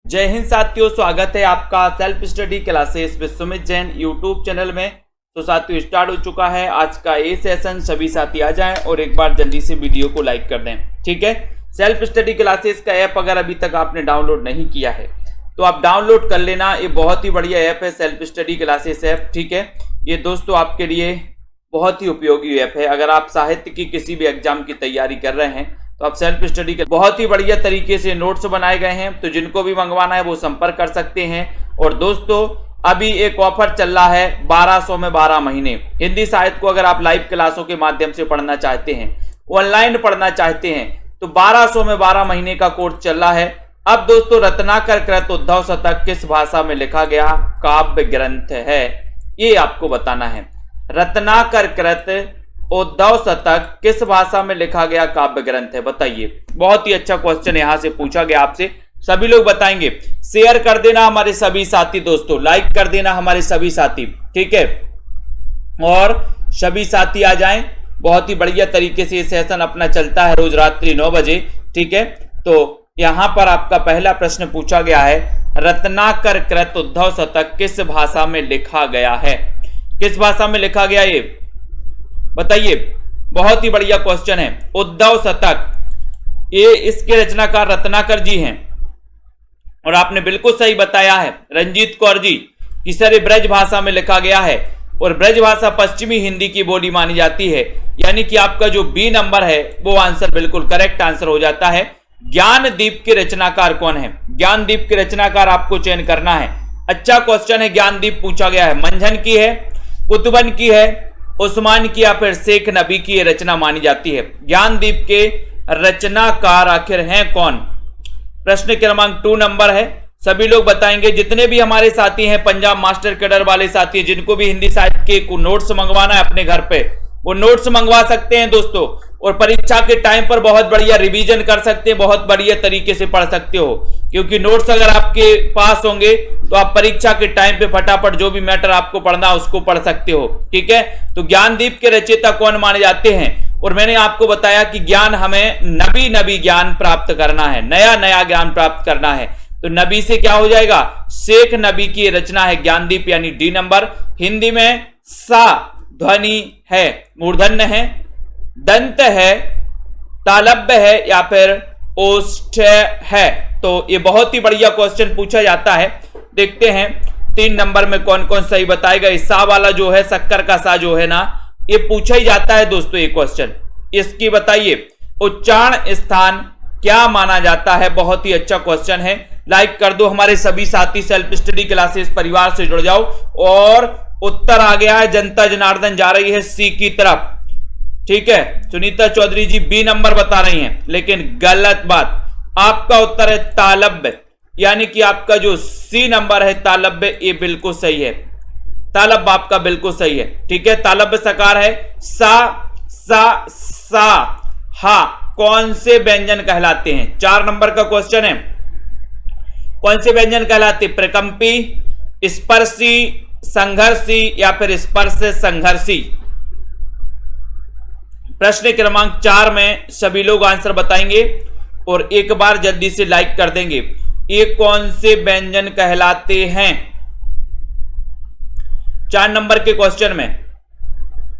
जय हिंद साथियों, स्वागत है आपका self study classes with Sumit Jain YouTube channel में। तो साथियों स्टार्ट हो चुका है आज का ये सेशन। सभी साथी आ जाएं और एक बार जल्दी से वीडियो को लाइक कर दें, ठीक है। सेल्फ स्टडी क्लासेस का ऐप अगर अभी तक आपने डाउनलोड नहीं किया है तो आप डाउनलोड कर लेना। ये बहुत ही बढ़िया ऐप है सेल्फ स्टडी क्लासेस ऐप, ठीक है। ये दोस्तों आपके लिए बहुत ही उपयोगी ऐप है। अगर आप साहित्य की किसी भी एग्जाम की तैयारी कर रहे हैं तो आप सेल्फ स्टडी के बहुत ही बढ़िया तरीके से नोट्स बनाए गए हैं, तो जिनको भी मंगवाना है वो संपर्क कर सकते हैं। और दोस्तों अभी एक ऑफर चल रहा है 1200 में 12 महीने। हिंदी साहित्य को अगर आप लाइव क्लासों के माध्यम से पढ़ना चाहते हैं, ऑनलाइन पढ़ना चाहते हैं, तो 1200 में 12 महीने का कोर्स चल रहा है। अब दोस्तों रत्नाकर कृत उद्धव शतक किस भाषा में लिखा गया काव्य ग्रंथ है, ये आपको बताना है। रत्नाकर कृत उद्धव शतक किस भाषा में लिखा गया काव्य ग्रंथ है, बताइए। बहुत ही अच्छा क्वेश्चन यहां से पूछा गया आपसे, सभी लोग बताएंगे। शेयर कर देना हमारे सभी साथी दोस्तों, लाइक कर देना हमारे सभी साथी, ठीक है। और सभी साथी आ जाएं। बहुत ही बढ़िया तरीके से ये सेशन अपना चलता है रोज रात्रि 9 बजे, ठीक है। तो यहां पर आपका पहला प्रश्न पूछा गया है, रत्नाकर कृत उद्धव शतक किस भाषा में लिखा गया है, किस भाषा में लिखा गया ये बताइए। बहुत ही बढ़िया क्वेश्चन है। उद्धव शतक ये इसके रचनाकार रत्नाकर जी हैं और आपने बिल्कुल सही बताया है रंजीत कौर जी कि सर ये ब्रज भाषा में लिखा गया है और ब्रज भाषा पश्चिमी हिंदी की बोली मानी जाती है, यानी कि आपका जो बी नंबर है वो आंसर बिल्कुल करेक्ट आंसर हो जाता है। ज्ञानदीप के रचनाकार कौन है, ज्ञानदीप के रचनाकार आपको चयन करना है। अच्छा क्वेश्चन है, ज्ञानदीप पूछा गया है। मंझन की है, कुतुबन की है, उस्मान की या फिर शेख नबी की रचना मानी जाती है। ज्ञानदीप के रचनाकार आखिर हैं कौन, प्रश्न क्रमांक 2 नंबर है। सभी लोग बताएंगे। जितने भी हमारे साथी हैं पंजाब मास्टर कैडर वाले साथी, जिनको भी हिंदी साहित्य के नोट्स मंगवाना है अपने घर पे, वो नोट्स मंगवा सकते हैं दोस्तों। और परीक्षा के टाइम पर बहुत बढ़िया रिवीजन कर सकते हैं, बहुत बढ़िया तरीके से पढ़ सकते हो, क्योंकि नोट्स अगर आपके पास होंगे तो आप परीक्षा के टाइम पे फटाफट जो भी मैटर आपको पढ़ना है उसको पढ़ सकते हो, ठीक है। तो ज्ञानदीप के रचयिता कौन माने जाते हैं, और मैंने आपको बताया कि ज्ञान हमें नबी ज्ञान प्राप्त करना है, नया ज्ञान प्राप्त करना है। तो नबी से क्या हो जाएगा, शेख नबी की रचना है ज्ञानदीप, यानी डी नंबर। हिंदी में सा ध्वनि है, मूर्धन्य है, दंत है, तालब्य है या फिर ओष्ठ है। तो ये बहुत ही बढ़िया क्वेश्चन पूछा जाता है। देखते हैं 3 नंबर में कौन कौन सही बताएगा। इस सा वाला जो है, शक्कर का सा जो है ना, ये पूछा ही जाता है दोस्तों ये क्वेश्चन। इसकी बताइए उच्चारण स्थान क्या माना जाता है। बहुत ही अच्छा क्वेश्चन है। लाइक कर दो हमारे सभी साथी, सेल्फ स्टडी क्लासेस परिवार से जुड़ जाओ। और उत्तर आ गया है, जनता जनार्दन जा रही है सी की तरफ, ठीक है। सुनीता चौधरी जी बी नंबर बता रही हैं, लेकिन गलत बात। आपका उत्तर है तालब्य, यानी कि आपका जो सी नंबर है तालब्य, ये बिल्कुल सही है। तालब्य आपका बिल्कुल सही है, ठीक है। तालब्य सकार है। सा हा कौन से व्यंजन कहलाते हैं, 4 नंबर का क्वेश्चन है। कौन से व्यंजन कहलाते, प्रकंपी, स्पर्शी, संघर्षी या फिर स्पर्श संघर्षी। प्रश्न क्रमांक 4 में सभी लोग आंसर बताएंगे और एक बार जल्दी से लाइक कर देंगे। ये कौन से व्यंजन कहलाते हैं 4 नंबर के क्वेश्चन में।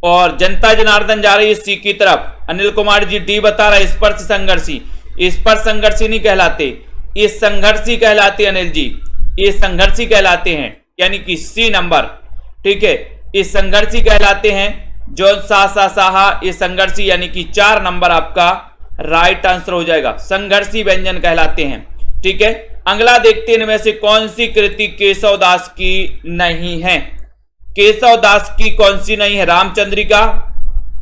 और जनता जनार्दन जा रही है सी की तरफ। अनिल कुमार जी डी बता रहे स्पर्श संघर्षी। स्पर्श संघर्षी नहीं कहलाते, ये संघर्षी कहलाते। अनिल जी ये संघर्षी कहलाते हैं, यानी कि सी नंबर, ठीक है। ये संघर्षी कहलाते हैं। जो साहा ये संघर्षी, यानी कि 4 नंबर आपका राइट आंसर हो जाएगा। संघर्षी व्यंजन कहलाते हैं, ठीक है। अगला देखते हैं इनमें से कौन सी कृति केशवदास की नहीं है। केशवदास की कौन सी नहीं है, रामचंद्रिका,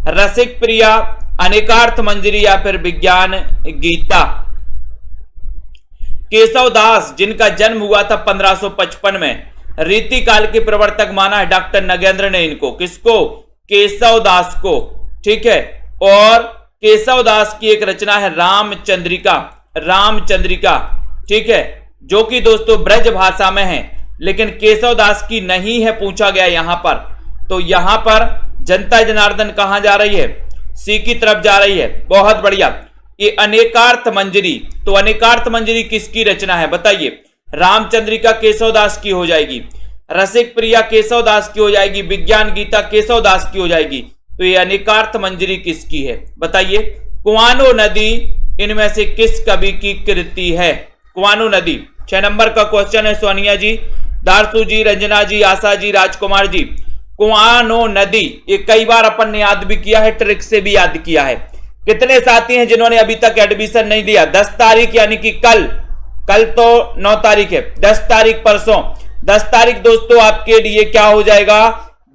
रसिक प्रिया, अनेकार्थ मंजरी या फिर विज्ञान गीता। केशवदास जिनका जन्म हुआ था 1555 में, रीतिकाल के प्रवर्तक माना है डॉक्टर नगेंद्र ने इनको, किसको, केशवदास को, ठीक है। और केशवदास की एक रचना है रामचंद्रिका, रामचंद्रिका, ठीक है, जो कि दोस्तों ब्रज भाषा में है, लेकिन केशवदास की नहीं है पूछा गया यहां पर। तो यहां पर जनता जनार्दन कहां जा रही है, सी की तरफ जा रही है। बहुत बढ़िया। ये अनेकार्थ मंजरी, तो अनेकार्थ मंजरी किसकी रचना है बताइए। रामचंद्रिका केशवदास की हो जाएगी, रसिक प्रिया केशवदास की हो जाएगी, विज्ञान गीता केशवदास की हो जाएगी। तो ये अनेकार्थ मंजरी किसकी है बताइए? कुआनो नदी इनमें से किस कवि की कृति है? कुआनो नदी 6 नंबर का क्वेश्चन है सोनिया जी, दारसू जी, रंजना जी, आशा जी, राजकुमार जी। कुआनो नदी ये कई बार अपन ने याद भी किया है, ट्रिक से भी याद किया है। कितने साथी हैं जिन्होंने अभी तक एडमिशन नहीं दिया? 10 तारीख यानी कि कल तो 9 तारीख है, 10 तारीख परसों, 10 तारीख दोस्तों आपके लिए क्या हो जाएगा?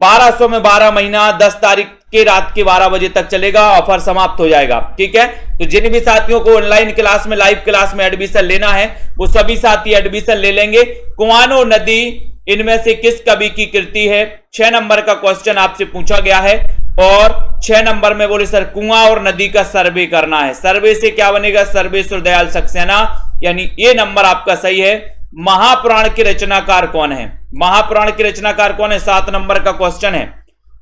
1200 में 12 महीना 10 तारीख के रात के 12 बजे तक चलेगा, ऑफर समाप्त हो जाएगा। ठीक है, तो जिन भी साथियों को ऑनलाइन क्लास में, लाइव क्लास में एडमिशन लेना है वो सभी साथी एडमिशन ले लेंगे। कुआनो नदी इनमें से किस कवि की कृति है? 6 नंबर का क्वेश्चन आपसे पूछा गया है। और 6 नंबर में बोले सर कुआं और नदी का सर्वे करना है। सर्वे से क्या बनेगा? सर्वेश्वर दयाल सक्सेना, यानी ये नंबर आपका सही है। महापुराण के रचनाकार कौन है? महापुराण के रचनाकार कौन है? 7 नंबर का क्वेश्चन है।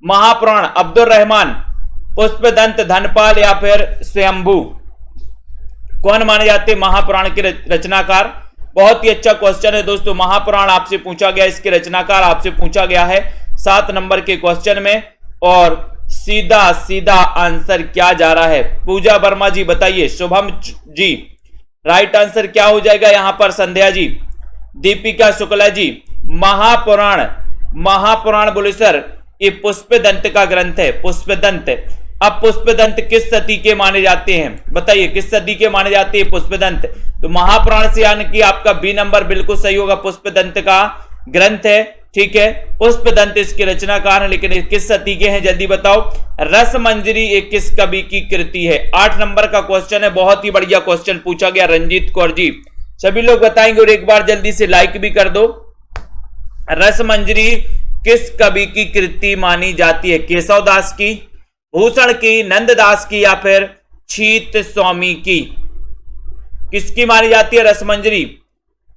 महापुराण अब्दुल रहमान, पुष्पदंत, धनपाल या फिर स्वयंभू, कौन माने जाते हैं महापुराण के रचनाकार? बहुत ही अच्छा क्वेश्चन है दोस्तों। महापुराण आपसे पूछा गया, इसके रचनाकार आपसे पूछा गया है 7 नंबर के क्वेश्चन में। और सीधा सीधा आंसर क्या जा रहा है? पूजा वर्मा जी बताइए, शुभम जी राइट आंसर क्या हो जाएगा यहां पर? संध्या जी, दीपिका शुक्ला जी, महापुराण बोले सर ये पुष्पदंत का ग्रंथ है, पुष्पदंत। अब पुष्पदंत किस सदी के माने जाते हैं बताइए? किस सदी के माने जाते हैं पुष्पदंत? तो महापुराण से यानी कि आपका बी नंबर बिल्कुल सही होगा, पुष्पदंत का ग्रंथ है। ठीक है, पुष्पदंत इसके रचनाकार है, लेकिन किस सदी के हैं जल्दी बताओ? रसमंजरी एक किस कवि की कृति है? 8 नंबर का क्वेश्चन है, बहुत ही बढ़िया क्वेश्चन पूछा गया रंजीत कौर जी। सभी लोग बताएंगे और एक बार जल्दी से लाइक भी कर दो। रसमंजरी किस कवि की कृति मानी जाती है? केशवदास की, भूषण की, नंददास की या फिर छीत स्वामी की? किसकी मानी जाती है रसमंजरी?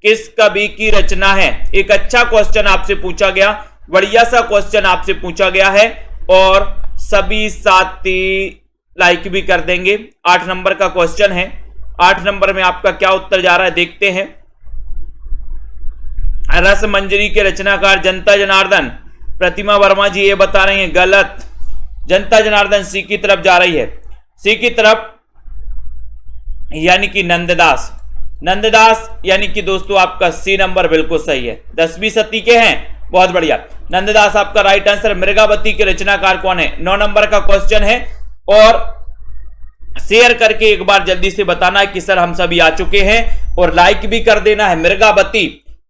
किस कवि की रचना है? एक अच्छा क्वेश्चन आपसे पूछा गया, बढ़िया सा क्वेश्चन आपसे पूछा गया है और सभी साथी लाइक भी कर देंगे। 8 नंबर का क्वेश्चन है। 8 नंबर में आपका क्या उत्तर जा रहा है देखते हैं। रसमंजरी के रचनाकार जनता जनार्दन, प्रतिमा वर्मा जी ये बता रही हैं गलत। जनता जनार्दन सी की तरफ जा रही है, सी की तरफ, यानी कि नंददास। नंददास यानी कि दोस्तों आपका सी नंबर बिल्कुल सही है। 10वीं सदी के हैं, बहुत बढ़िया, नंददास आपका राइट आंसर। मृगावती के रचनाकार कौन है? 9 नंबर का क्वेश्चन है और शेयर करके एक बार जल्दी से बताना है कि सर हम सभी आ चुके हैं और लाइक भी कर देना है।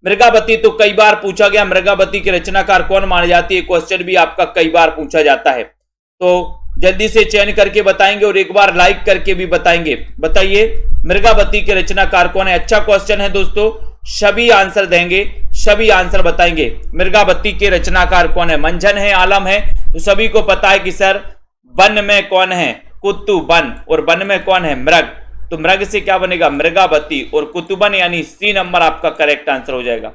मृगावती तो कई बार पूछा गया, मृगावती के रचनाकार कौन माने जाती है? क्वेश्चन भी आपका कई बार पूछा जाता है, तो जल्दी से चयन करके बताएंगे और एक बार लाइक करके भी बताएंगे। बताइए मृगावती के रचनाकार कौन है? अच्छा क्वेश्चन है दोस्तों, सभी आंसर देंगे, सभी आंसर बताएंगे। मृगावती के रचनाकार कौन है? मंझन है, आलम है, तो सभी को पता है कि सर वन में कौन है? कुतुबन। और वन में कौन है? मृग। तो मृग से क्या बनेगा? मृगावती। और कुतुबन यानी सी नंबर आपका करेक्ट आंसर हो जाएगा।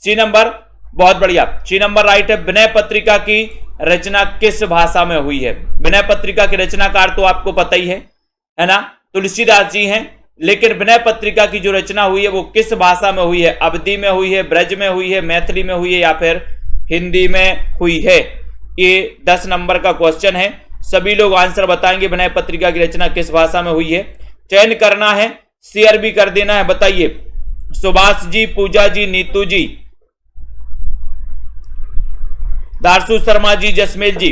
सी नंबर, बहुत बढ़िया, सी नंबर राइट है। विनय पत्रिका की रचना किस भाषा में हुई है? विनय पत्रिका के रचनाकार तो आपको पता ही है ना, तुलसीदास जी हैं। लेकिन विनय पत्रिका की जो रचना हुई है वो किस भाषा में हुई है? अवधी में हुई है, ब्रज में हुई है, मैथिली में हुई है या फिर हिंदी में हुई है? ये 10 नंबर का क्वेश्चन है, सभी लोग आंसर बताएंगे। विनय पत्रिका की रचना किस भाषा में हुई है? चयन करना है, शेयर भी कर देना है। बताइए सुभाष जी, पूजा जी, नीतू जी, दारसू शर्मा जी, जसमेल जी,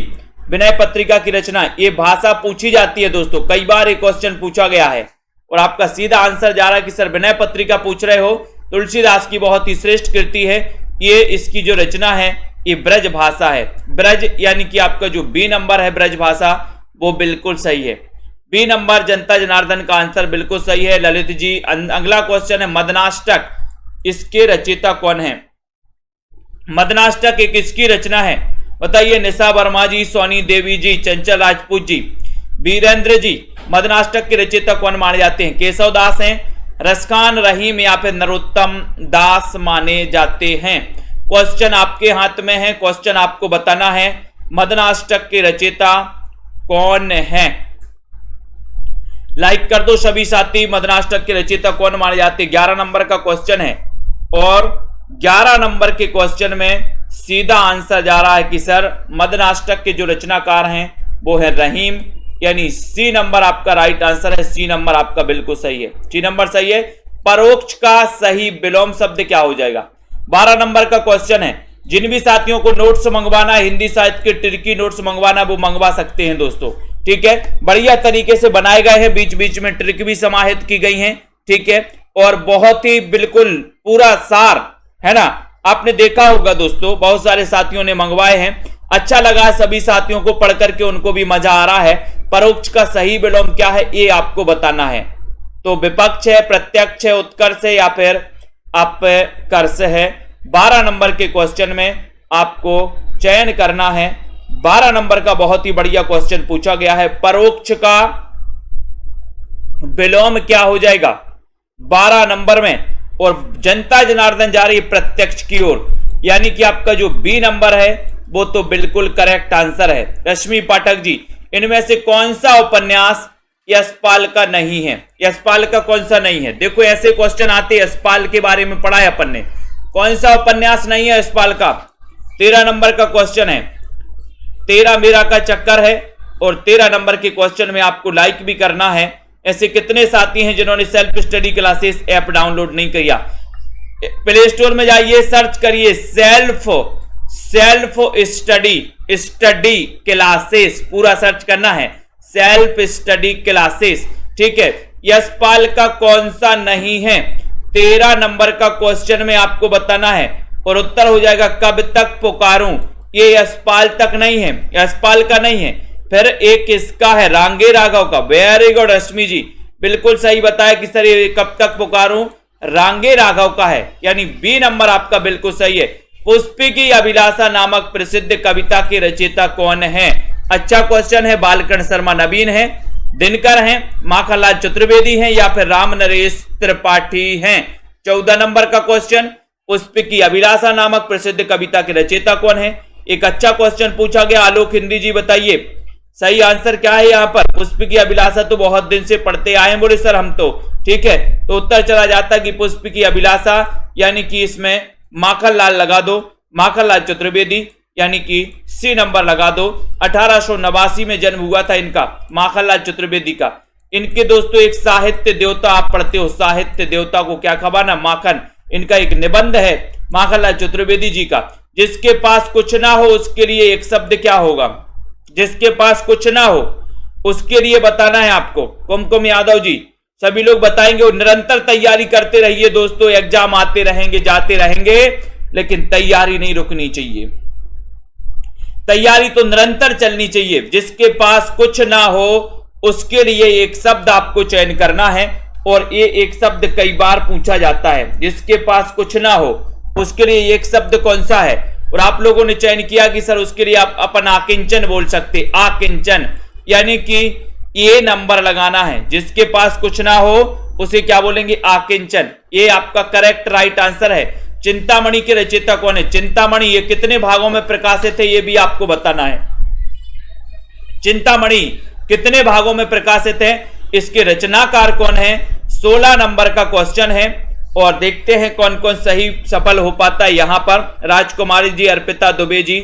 विनय पत्रिका की रचना, ये भाषा पूछी जाती है दोस्तों, कई बार एक क्वेश्चन पूछा गया है और आपका सीधा आंसर जा रहा है कि सर विनय पत्रिका पूछ रहे हो, तुलसीदास की बहुत ही श्रेष्ठ कृति है ये। इसकी जो रचना है ये ब्रज भाषा है। ब्रज यानी कि आपका जो बी नंबर है ब्रज भाषा, वो बिल्कुल सही है। बी नंबर जनता जनार्दन का आंसर बिल्कुल सही है। ललित जी, अगला क्वेश्चन है मदनाष्टक, इसके रचयिता कौन है? मदनाष्टक एक किसकी रचना है? बताइए निशा वर्मा जी, सोनी देवी जी, चंचल राजपूत जी, वीरेंद्र जी, मदनाष्टक के रचयिता कौन माने जाते हैं? केशव दास हैं, रसखान रहीम या फिर नरोत्तम दास माने जाते हैं? क्वेश्चन आपके हाथ में है, क्वेश्चन आपको बताना है मदनाष्टक के रचयिता कौन है। लाइक कर दो सभी साथी। मदनाष्टक के रचयिता कौन माने जाते हैं? 11 नंबर का क्वेश्चन है। और 11 नंबर के क्वेश्चन में सीधा आंसर जा रहा है कि सर मदनाष्टक के जो रचनाकार हैं वो है रहीम, यानी सी नंबर आपका राइट आंसर है। सी नंबर आपका बिल्कुल सही है, सी नंबर सही है। परोक्ष का सही विलोम शब्द क्या हो जाएगा? 12 नंबर का क्वेश्चन है। जिन भी साथियों को नोट्स मंगवाना है, हिंदी साहित्य के ट्रिकी नोट्स मंगवाना, वो मंगवा सकते हैं दोस्तों, ठीक है। बढ़िया तरीके से बनाए गए हैं, बीच बीच में ट्रिक भी समाहित की गई हैं, ठीक है। और बहुत ही बिल्कुल पूरा सार है ना, आपने देखा होगा दोस्तों, बहुत सारे साथियों ने मंगवाए हैं, अच्छा लगा सभी साथियों को पढ़ करके, उनको भी मजा आ रहा है। परोक्ष का सही विलोम क्या है ये आपको बताना है। तो विपक्ष है, प्रत्यक्ष है, उत्कर्ष है या फिर अपकर्ष है। 12 नंबर के क्वेश्चन में आपको चयन करना है। 12 नंबर का बहुत ही बढ़िया क्वेश्चन पूछा गया है, परोक्ष का विलोम क्या हो जाएगा 12 नंबर में। और जनता जनार्दन जा रही है प्रत्यक्ष की ओर, यानी कि आपका जो बी नंबर है वो तो बिल्कुल करेक्ट आंसर है। रश्मि पाठक जी, इनमें से कौन सा उपन्यास यशपाल का नहीं है? यशपाल का कौन सा नहीं है? देखो ऐसे क्वेश्चन आते हैं, यशपाल के बारे में पढ़ा है अपन ने, कौन सा उपन्यास नहीं है यशपाल का? 13 नंबर का क्वेश्चन है, 13 मीरा का चक्कर है। और 13 नंबर के क्वेश्चन में आपको लाइक भी करना है। ऐसे कितने साथी हैं जिन्होंने self study classes app download नहीं किया? प्ले स्टोर में जाइए, सर्च करिए सेल्फ स्टडी क्लासेस, पूरा सर्च करना है, सेल्फ स्टडी क्लासेस, ठीक है। यशपाल का कौन सा नहीं है? 13 नंबर का क्वेश्चन में आपको बताना है और उत्तर हो जाएगा कब तक पुकारूं। ये यशपाल तक नहीं है, यशपाल का नहीं है। फिर एक किसका है? रांगे राघव का। वेरी गुड रश्मि जी, बिल्कुल सही बताया कि सर ये कब तक पुकारूं, रांगे राघव का है, यानी बी नंबर आपका बिल्कुल सही है। पुष्पी की अभिलाषा नामक प्रसिद्ध कविता के रचयिता कौन है? अच्छा क्वेश्चन है। बालकृष्ण शर्मा नवीन है, दिनकर हैं, माखनलाल चतुर्वेदी हैं या फिर राम नरेश त्रिपाठी हैं? 14 नंबर का क्वेश्चन, पुष्पी की अभिलाषा नामक प्रसिद्ध कविता के रचयिता कौन है? एक अच्छा क्वेश्चन पूछा गया। आलोक हिंदी जी बताइए सही आंसर क्या है यहाँ पर? पुष्पी की अभिलाषा तो बहुत दिन से पढ़ते आए हैं, बोले सर हम तो, ठीक है। तो उत्तर चला जाता कि पुष्पी की अभिलाषा, यानी कि इसमें माखनलाल लगा दो, माखनलाल चतुर्वेदी, यानी कि सी नंबर लगा दो। 1889 में जन्म हुआ था इनका, माखनलाल चतुर्वेदी का। इनके दोस्तों एक साहित्य देवता आप पढ़ते हो, साहित्य देवता को क्या खबाना? माखन। इनका एक निबंध है माखनलाल चतुर्वेदी जी का, जिसके पास कुछ ना हो उसके लिए एक शब्द क्या होगा? जिसके पास कुछ ना हो उसके लिए बताना है आपको। कुमकुम यादव जी, सभी लोग बताएंगे। और निरंतर तैयारी करते रहिए दोस्तों, एग्जाम आते रहेंगे जाते रहेंगे, लेकिन तैयारी नहीं रुकनी चाहिए, तैयारी तो निरंतर चलनी चाहिए। जिसके पास कुछ ना हो उसके लिए एक शब्द आपको चयन करना है, और ये एक शब्द कई बार पूछा जाता है। जिसके पास कुछ ना हो उसके लिए एक शब्द कौन सा है? और आप लोगों ने चयन किया कि सर उसके लिए आप अपन आकिंचन बोल सकते, आकिंचन, यानी कि ये नंबर लगाना है। जिसके पास कुछ ना हो उसे क्या बोलेंगे? आकिंचन। ये आपका करेक्ट राइट आंसर है। चिंतामणि के रचयिता कौन है? चिंतामणि ये कितने भागों में प्रकाशित है ये भी आपको बताना है। चिंतामणि कितने भागों में प्रकाशित है, इसके रचनाकार कौन है? 16 नंबर का क्वेश्चन है। और देखते हैं कौन कौन सही सफल हो पाता है। यहां पर राजकुमारी जी, अर्पिता दुबे जी,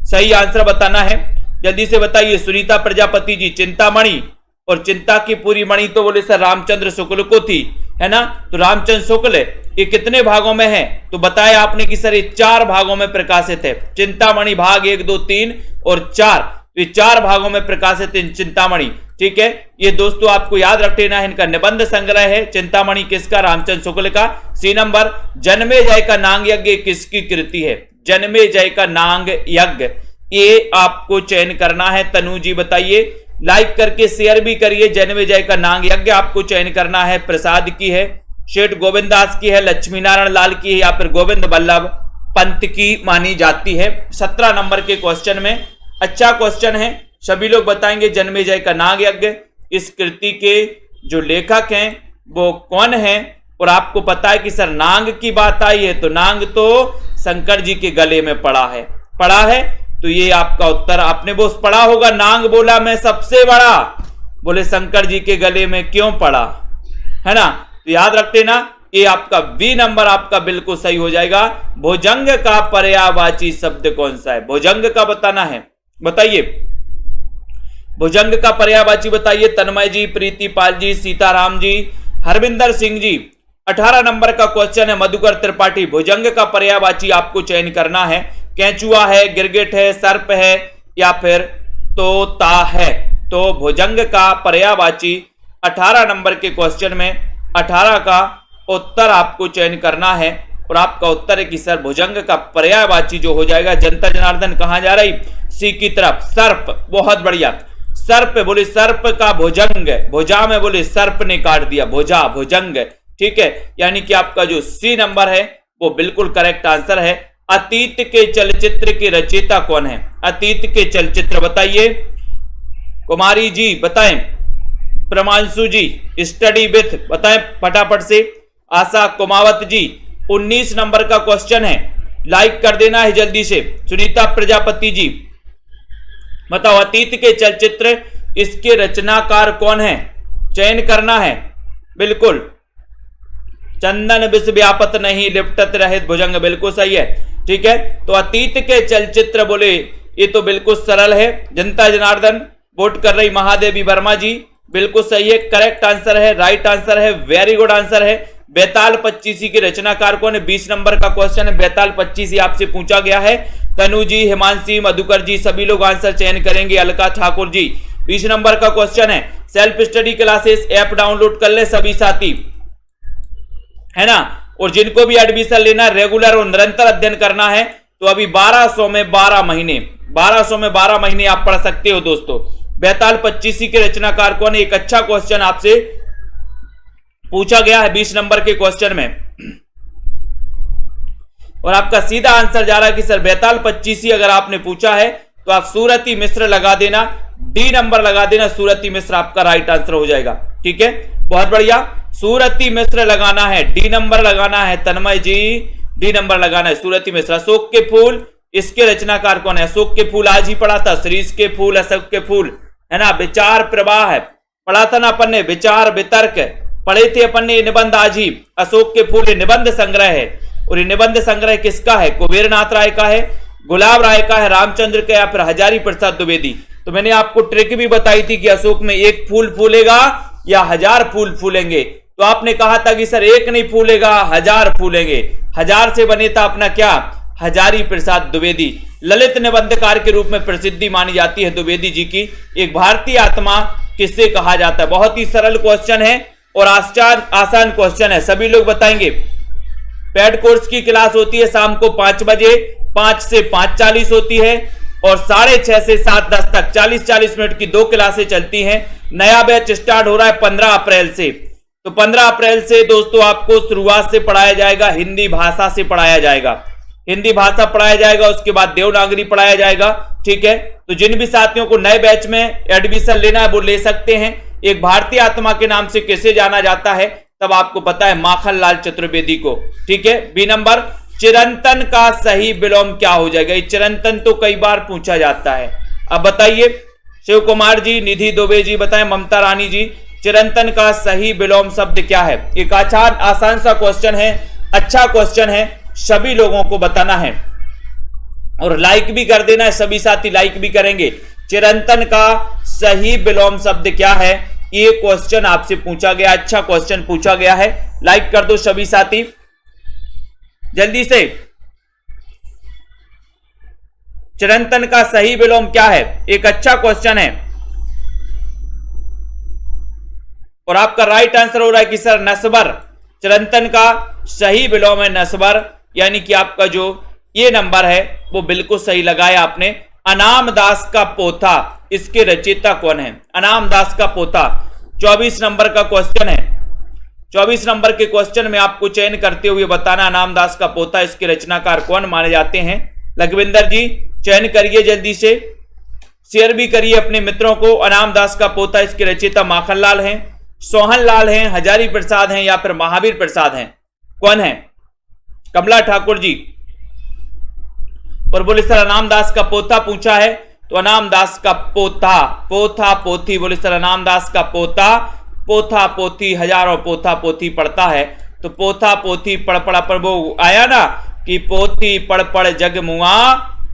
सही आंसर बताना है, जल्दी से बताइए। सुनीता प्रजापति जी, चिंतामणि, और चिंता की पूरी मणि तो बोले सर रामचंद्र शुक्ल को थी, है ना? तो रामचंद्र शुक्ल ये कितने भागों में है? तो बताया आपने कि सर ये 4 भागों में प्रकाशित है। चिंतामणि भाग 1, 2, 3 और 4, ये 4 भागों में प्रकाशित है चिंतामणि, ठीक है। ये दोस्तों आपको याद रख लेना है। इनका निबंध संग्रह है चिंतामणि, किसका? रामचंद्र शुक्ल का। सी नंबर, जन्मेजय का नांग यज्ञ किसकी कृति है? जन्मेजय का नांग यज्ञ, ये आपको चयन करना है। तनु जी बताइए, लाइक करके शेयर भी करिए। जन्मेजय का नांग यज्ञ आपको चयन करना है। प्रसाद की है, शेठ गोविंद दास की है, लक्ष्मी नारायण लाल की है या फिर गोविंद बल्लभ पंत की मानी जाती है। 17 नंबर के क्वेश्चन में अच्छा क्वेश्चन है, सभी लोग बताएंगे जन्मेजय का नाग यज्ञ, इस कृति के जो लेखक हैं वो कौन है? और आपको पता है कि सर नांग की बात आई है तो नांग तो शंकर जी के गले में पड़ा है, तो ये आपका उत्तर। आपने वो पढ़ा होगा, नांग बोला मैं सबसे बड़ा, बोले शंकर जी के गले में क्यों पड़ा, है ना? तो याद रख लेना, ये आपका बी नंबर आपका बिल्कुल सही हो जाएगा। भुजंग का पर्यायवाची शब्द कौन सा है? भुजंग का बताना है, बताइए। भुजंग का पर्यायवाची बताइए। तन्मय जी, प्रीति पाल जी, सीताराम जी, हरविंदर सिंह जी। 18 नंबर का क्वेश्चन है मधुकर त्रिपाठी। भुजंग का पर्यायवाची आपको चयन करना है। केंचुआ है, गिरगिट है, सर्प है या फिर तोता है। तो भुजंग का पर्यायवाची 18 नंबर के क्वेश्चन में 18 का उत्तर आपको चयन करना है और आपका उत्तर है कि सर भुजंग का पर्यायवाची जो हो जाएगा, जनता जनार्दन कहां जा रही? सी की तरफ। सर्प, बहुत बढ़िया। सर्प बोले, सर्प का भुजंग, भुजा में बोले सर्प ने काट दिया, भुजा, भुजंग, ठीक है। यानी कि आपका जो सी नंबर है वो बिल्कुल करेक्ट आंसर है। अतीत के चलचित्र के रचयिता कौन है? अतीत के चलचित्र बताइए। कुमारी जी बताएं, प्रमांशु जी स्टडी विथ बताएं फटाफट से। आशा कुमावत जी 19 नंबर का क्वेश्चन है, लाइक कर देना है जल्दी से। सुनीता प्रजापति जी बताओ, अतीत के चलचित्र इसके रचनाकार कौन है? चयन करना है बिल्कुल। चंदन विष व्यापत नहीं लिपटत रहित भुजंग, बिल्कुल सही है, ठीक है। तो अतीत के चलचित्र बोले, ये तो बिल्कुल सरल है। जनता जनार्दन वोट कर रही महादेवी वर्मा जी, बिल्कुल सही है, करेक्ट आंसर है, राइट आंसर है, वेरी गुड आंसर है। बेताल 25 के रचनाकार कौन है? 20 नंबर का क्वेश्चन है, बेताल 25 आपसे पूछा गया है। तनु जी, हिमांशी, मधुकर जी सभी लोग आंसर चयन करेंगे। अलका ठाकुर जी 20 नंबर का क्वेश्चन है। Self study classes app download कर ले सभी साथी, है ना। और जिनको भी एडमिशन लेना रेगुलर और निरंतर अध्ययन करना है तो अभी 1200 में 12 महीने आप पढ़ सकते हो दोस्तों। बेताल 25 के रचनाकार कौन है? एक अच्छा क्वेश्चन आपसे पूछा गया है 20 नंबर के क्वेश्चन में और आपका सीधा आंसर जा रहा है कि सर बेताल 25 अगर आपने पूछा है तो आप सूरती मिश्र लगा देना, डी नंबर लगा देना। सूरती मिश्र आपका राइट आंसर हो जाएगा, ठीक है, बहुत बढ़िया। सूरती मिश्र लगाना है, डी नंबर लगाना है। तन्मय जी डी नंबर लगाना है, सूरती मिश्र। अशोक के फूल इसके रचनाकार कौन है? अशोक के फूल आज ही पढ़ा था, शीरीष के फूल, अशोक के फूल, है ना। विचार प्रवाह है, पढ़ा था ना अपन ने। विचार वितर्क पढ़े थे अपन ने, निबंध आज ही। अशोक के फूल निबंध संग्रह है और ये निबंध संग्रह किसका है? कुबेरनाथ राय का है, गुलाब राय का है, रामचंद्र का या फिर हजारी प्रसाद द्विवेदी। तो मैंने आपको ट्रिक भी बताई थी कि अशोक में एक फूल फूलेगा या 1000 फूल फूलेंगे। तो आपने कहा था कि सर एक नहीं फूलेगा 1000 फूलेंगे। 1000 से बने था अपना क्या? हजारी प्रसाद द्विवेदी। ललित निबंधकार के रूप में प्रसिद्धि मानी जाती है द्विवेदी जी की। एक भारतीय आत्मा किससे कहा जाता है? बहुत ही सरल क्वेश्चन है और आसान क्वेश्चन है, सभी लोग बताएंगे। पेड कोर्स की क्लास होती है शाम को 5 बजे, 5 से 5:40 होती है और 6:30 से 7:10 तक 40-40 मिनट की 2 क्लासें चलती हैं। नया बैच स्टार्ट हो रहा है 15 अप्रैल से। तो 15 अप्रैल से दोस्तों आपको शुरुआत से पढ़ाया जाएगा, हिंदी भाषा से पढ़ाया जाएगा, हिंदी भाषा पढ़ाया जाएगा, उसके बाद देवनागरी पढ़ाया जाएगा, ठीक है। तो जिन भी साथियों को नए बैच में एडमिशन लेना है वो ले सकते हैं। एक भारतीय आत्मा के नाम से कैसे जाना जाता है तब आपको पता है, माखनलाल चतुर्वेदी को, ठीक है। बी नंबर, चिरंतन का सही विलोम क्या हो जाएगा? ये चिरंतन तो कई बार पूछा जाता है, अब बताइए। शिव कुमार जी, निधि दुबे जी बताएं, ममता रानी जी, चिरंतन का सही विलोम शब्द क्या है? एक आसान सा क्वेश्चन है, अच्छा क्वेश्चन है, सभी लोगों को बताना है और लाइक भी कर देना है, सभी साथी लाइक भी करेंगे। चिरंतन का सही विलोम शब्द क्या है? ये क्वेश्चन आपसे पूछा गया, अच्छा क्वेश्चन पूछा गया है, लाइक कर दो सभी साथी जल्दी से। चिरंतन का सही विलोम क्या है? एक अच्छा क्वेश्चन है और आपका राइट आंसर हो रहा है कि सर नस्बर। चिरंतन का सही विलोम है नस्बर, यानी कि आपका जो ये नंबर है वो बिल्कुल सही लगाया आपने। अनाम दास का पोथा इसके रचयिता कौन है? अनाम दास का पोथा 24 नंबर का क्वेश्चन है। 24 नंबर के क्वेश्चन में आपको चयन करते हुए बताना अनाम दास का पोथा इसके रचनाकार कौन माने जाते हैं। लखविंदर जी चयन करिए जल्दी से, शेयर भी करिए अपने मित्रों को। अनाम दास का पोथा इसके रचयिता माखनलाल हैं, सोहनलाल हैं, हजारी प्रसाद हैं या फिर महावीर प्रसाद हैं? कौन है? कमला ठाकुर जी और बोले सर अनाम दास का पोथा पूछा है तो अनाम दास का पोथा, पोथा पोथी, बोले सर अनाम दास का पोथा, पोथा पोथी, हजारों पोथा पोथी पढ़ता है तो पोथा पोथी पढ़ पढ़ा पर वो आया ना कि पोथी पढ़ पढ़ जग मुआ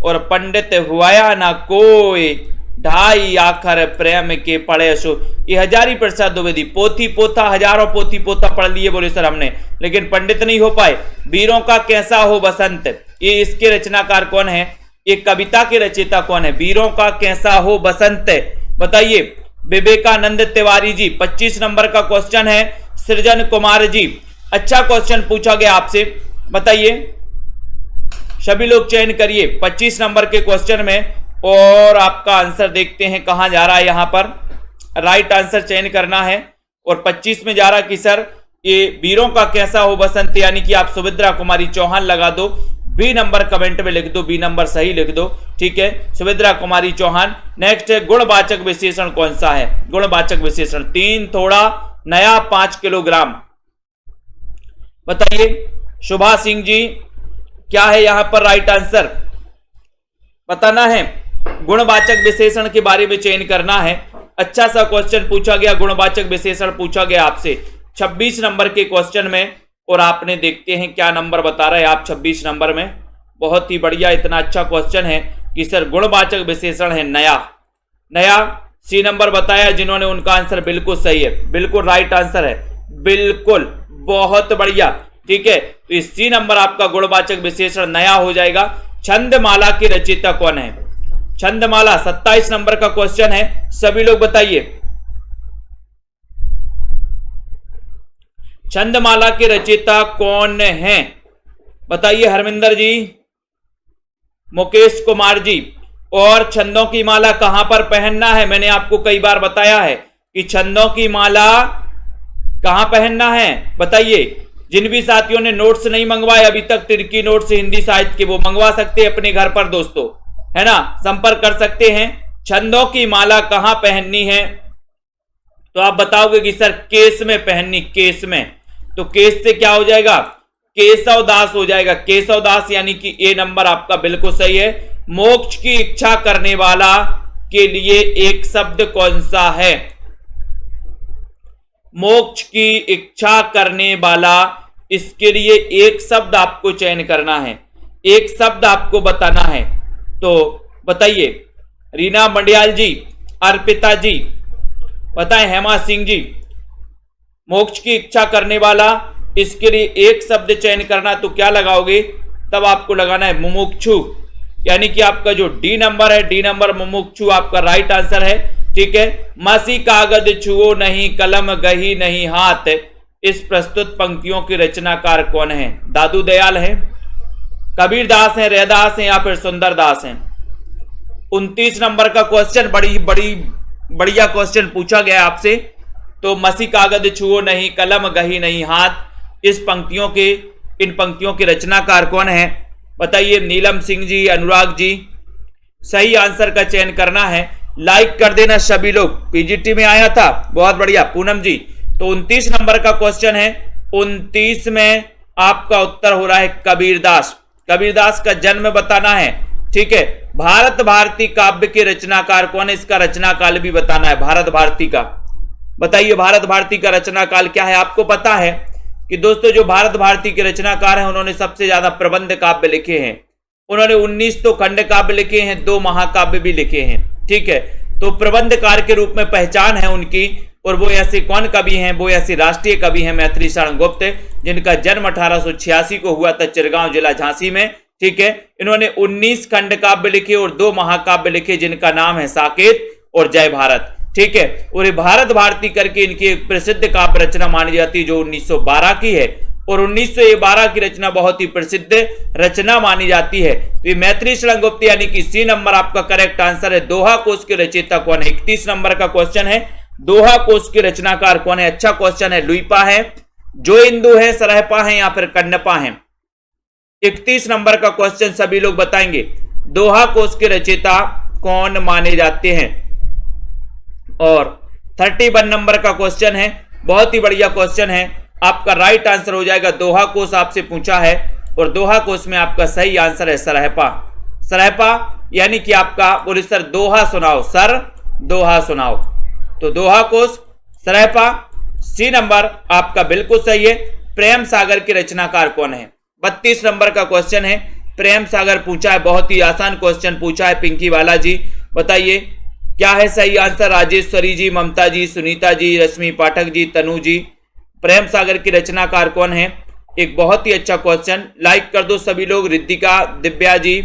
और पंडित हुआया ना कोई, ढाई आखर प्रेम के पढ़े सो। ये हजारी प्रसाद द्विवेदी पोथी पोथा हजारों पोथी पोथा पढ़ लिए बोले सर हमने, लेकिन पंडित नहीं हो पाए। वीरों का कैसा हो बसंत, ये इसके रचनाकार कौन है, ये कविता के रचयिता कौन है। वीरों का कैसा हो बसंत बताइए, विवेकानंद तिवारी जी। 25 नंबर का क्वेश्चन है सृजन कुमार जी। अच्छा क्वेश्चन पूछा गया आपसे, बताइए सभी लोग चयन करिए 25 नंबर के क्वेश्चन में, और आपका आंसर देखते हैं कहां जा रहा है। यहां पर राइट आंसर चयन करना है, और 25 में जा रहा कि सर ये वीरों का कैसा हो बसंत, यानी कि आप सुभद्रा कुमारी चौहान लगा दो, बी नंबर कमेंट में लिख दो, बी नंबर सही लिख दो, ठीक है, सुभद्रा कुमारी चौहान। नेक्स्ट है गुणवाचक विशेषण कौन सा है, गुणवाचक विशेषण 3 थोड़ा नया 5 किलोग्राम, बताइए शुभा सिंह जी क्या है यहां पर राइट आंसर बताना है। गुणवाचक विशेषण के बारे में चयन करना है। अच्छा सा क्वेश्चन पूछा गया, गुणवाचक विशेषण पूछा गया आपसे 26 नंबर के क्वेश्चन में, और आपने देखते हैं क्या नंबर बता रहे हैं आप 26 नंबर में। बहुत ही बढ़िया, इतना अच्छा क्वेश्चन है कि सर गुणवाचक विशेषण है नया। नया सी नंबर बताया जिन्होंने, उनका आंसर बिल्कुल सही है, बिल्कुल राइट आंसर है, बिल्कुल बहुत बढ़िया, ठीक है। तो इस सी नंबर आपका गुणवाचक विशेषण नया हो जाएगा। छंदमाला की रचयिता कौन है, छंदमाला 27 नंबर का क्वेश्चन है, सभी लोग बताइए छंदमाला के रचयिता कौन है, बताइए हरमिंदर जी, मुकेश कुमार जी। और छंदों की माला कहां पर पहनना है, मैंने आपको कई बार बताया है कि छंदों की माला कहां पहनना है, बताइए। जिन भी साथियों ने नोट्स नहीं मंगवाए अभी तक, तिरकी नोट्स हिंदी साहित्य के, वो मंगवा सकते हैं अपने घर पर दोस्तों, है ना, संपर्क कर सकते हैं। छंदों की माला कहां पहननी है, तो आप बताओगे कि सर केस में पहननी, केस में, तो केस से क्या हो जाएगा, केशवदास हो जाएगा, केशवदास, यानी कि ए नंबर आपका बिल्कुल सही है। मोक्ष की इच्छा करने वाला के लिए एक शब्द कौन सा है, मोक्ष की इच्छा करने वाला, इसके लिए एक शब्द आपको चयन करना है, एक शब्द आपको बताना है, तो बताइए रीना मंडियाल जी, अर्पिता जी, बताएं हेमा सिंह जी। मोक्ष की इच्छा करने वाला, इसके लिए एक शब्द चयन करना, तो क्या लगाओगे, तब आपको लगाना है मुमुक्षु, यानी कि आपका जो डी नंबर है, डी नंबर मुमुक्षु आपका राइट आंसर है, ठीक है। मसी कागज छुओ नहीं, कलम गही नहीं हाथ, इस प्रस्तुत पंक्तियों के रचनाकार कौन है, दादू दयाल है, कबीर दास है, रैदास है, या फिर सुंदर दास है। 29 नंबर का क्वेश्चन बढ़िया क्वेश्चन पूछा गया आपसे, तो मसी कागज छुओ नहीं, कलम गही नहीं हाथ, इस पंक्तियों के, इन पंक्तियों के रचनाकार कौन है, बताइए नीलम सिंह जी, अनुराग जी। सही आंसर का चयन करना है, लाइक कर देना सभी लोग, पीजीटी में आया था, बहुत बढ़िया पूनम जी। तो 29 नंबर का क्वेश्चन है, 29 में आपका उत्तर हो रहा है कबीरदास, कबीरदास का जन्म बताना है, ठीक है। भारत भारती काव्य के रचनाकार कौन है, इसका रचनाकाल भी बताना है, भारत भारती का, बताइए भारत भारती का रचनाकाल क्या है। आपको पता है कि दोस्तों जो भारत भारती के रचनाकार हैं, उन्होंने सबसे ज्यादा प्रबंध काव्य लिखे हैं, उन्होंने 19 तो खंड काव्य लिखे हैं, 2 महाकाव्य भी लिखे हैं, ठीक है। तो प्रबंधकार के रूप में पहचान है उनकी, और वो ऐसे कौन कवि हैं, वो ऐसे राष्ट्रीय कवि हैं मैथिली शरण गुप्त, जिनका जन्म 1886 को हुआ था चिरगांव जिला झांसी में, ठीक है। इन्होंने 19 खंड काव्य लिखे और 2 महाकाव्य लिखे, जिनका नाम है साकेत और जय भारत, ठीक है। और ये भारत भारती करके इनकी एक प्रसिद्ध काव्य रचना मानी जाती है, जो 1912 की है, और 1912 की रचना बहुत ही प्रसिद्ध रचना मानी जाती है। तो ये मैथिली शरण गुप्त, यानी कि सी नंबर आपका करेक्ट आंसर है। दोहा कोश के रचयिता कौन है, 31 नंबर का क्वेश्चन है, दोहा कोश के रचनाकार कौन है। अच्छा क्वेश्चन है, लुइपा है, जो इंदु है, सरहपा है, या फिर कन्नपा है। 31 नंबर का क्वेश्चन सभी लोग बताएंगे, दोहा कोश के रचयिता कौन माने जाते हैं। और 31 नंबर का क्वेश्चन है, बहुत ही बढ़िया क्वेश्चन है, आपका राइट आंसर हो जाएगा, दोहा कोश आपसे पूछा है, और दोहा कोश में आपका सही आंसर है सरहपा, सरहपा, यानी कि आपका बोले सर दोहा सुनाओ, सर दोहा सुनाओ, तो दोहा कोश सरहपा सी नंबर आपका बिल्कुल सही है। प्रेम सागर के रचनाकार कौन है? 32 नंबर का क्वेश्चन है, प्रेम सागर पूछा है, बहुत ही आसान क्वेश्चन पूछा है पिंकी वाला जी। बताइए क्या है सही आंसर? राजेश्वरी जी, ममता जी, सुनीता जी, रश्मि पाठक जी, तनु जी। प्रेम सागर की रचनाकार कौन है? एक बहुत ही अच्छा क्वेश्चन, लाइक कर दो सभी लोग। रिद्धिका, दिव्या जी,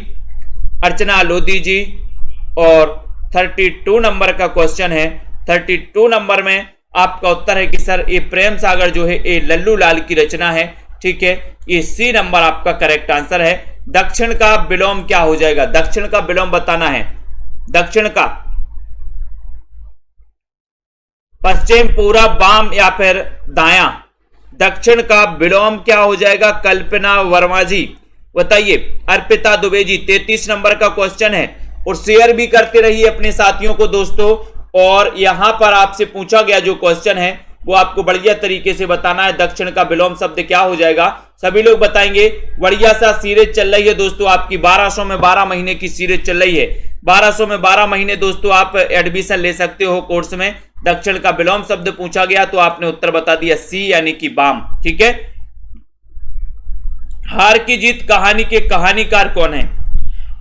अर्चना लोधी जी। और 32 नंबर का क्वेश्चन है, 32 नंबर में आपका उत्तर है कि सर ये प्रेम सागर जो है ये लल्लू लाल की रचना है। ठीक है, ये सी नंबर आपका करेक्ट आंसर है। दक्षिण का विलोम क्या हो जाएगा? दक्षिण का विलोम बताना है। दक्षिण का पश्चिम, पूरब, वाम या फिर दायां? दक्षिण का विलोम क्या हो जाएगा? कल्पना वर्मा जी बताइए। अर्पिता दुबे जी, 33 नंबर का क्वेश्चन है और शेयर भी करते रहिए अपने साथियों को दोस्तों। और यहां पर आपसे पूछा गया जो क्वेश्चन है वो आपको बढ़िया तरीके से बताना है। दक्षिण का विलोम शब्द क्या हो जाएगा? सभी लोग बताएंगे। बढ़िया सा सीरीज चल रही है दोस्तों आपकी, 1200 में 12 महीने की सीरीज चल रही है। 1200 में 12 महीने दोस्तों आप एडमिशन ले सकते हो कोर्स में। दक्षिण का विलोम शब्द पूछा गया तो आपने उत्तर बता दिया सी यानी कि वाम। ठीक है, हार की जीत कहानी के कहानीकार कौन है?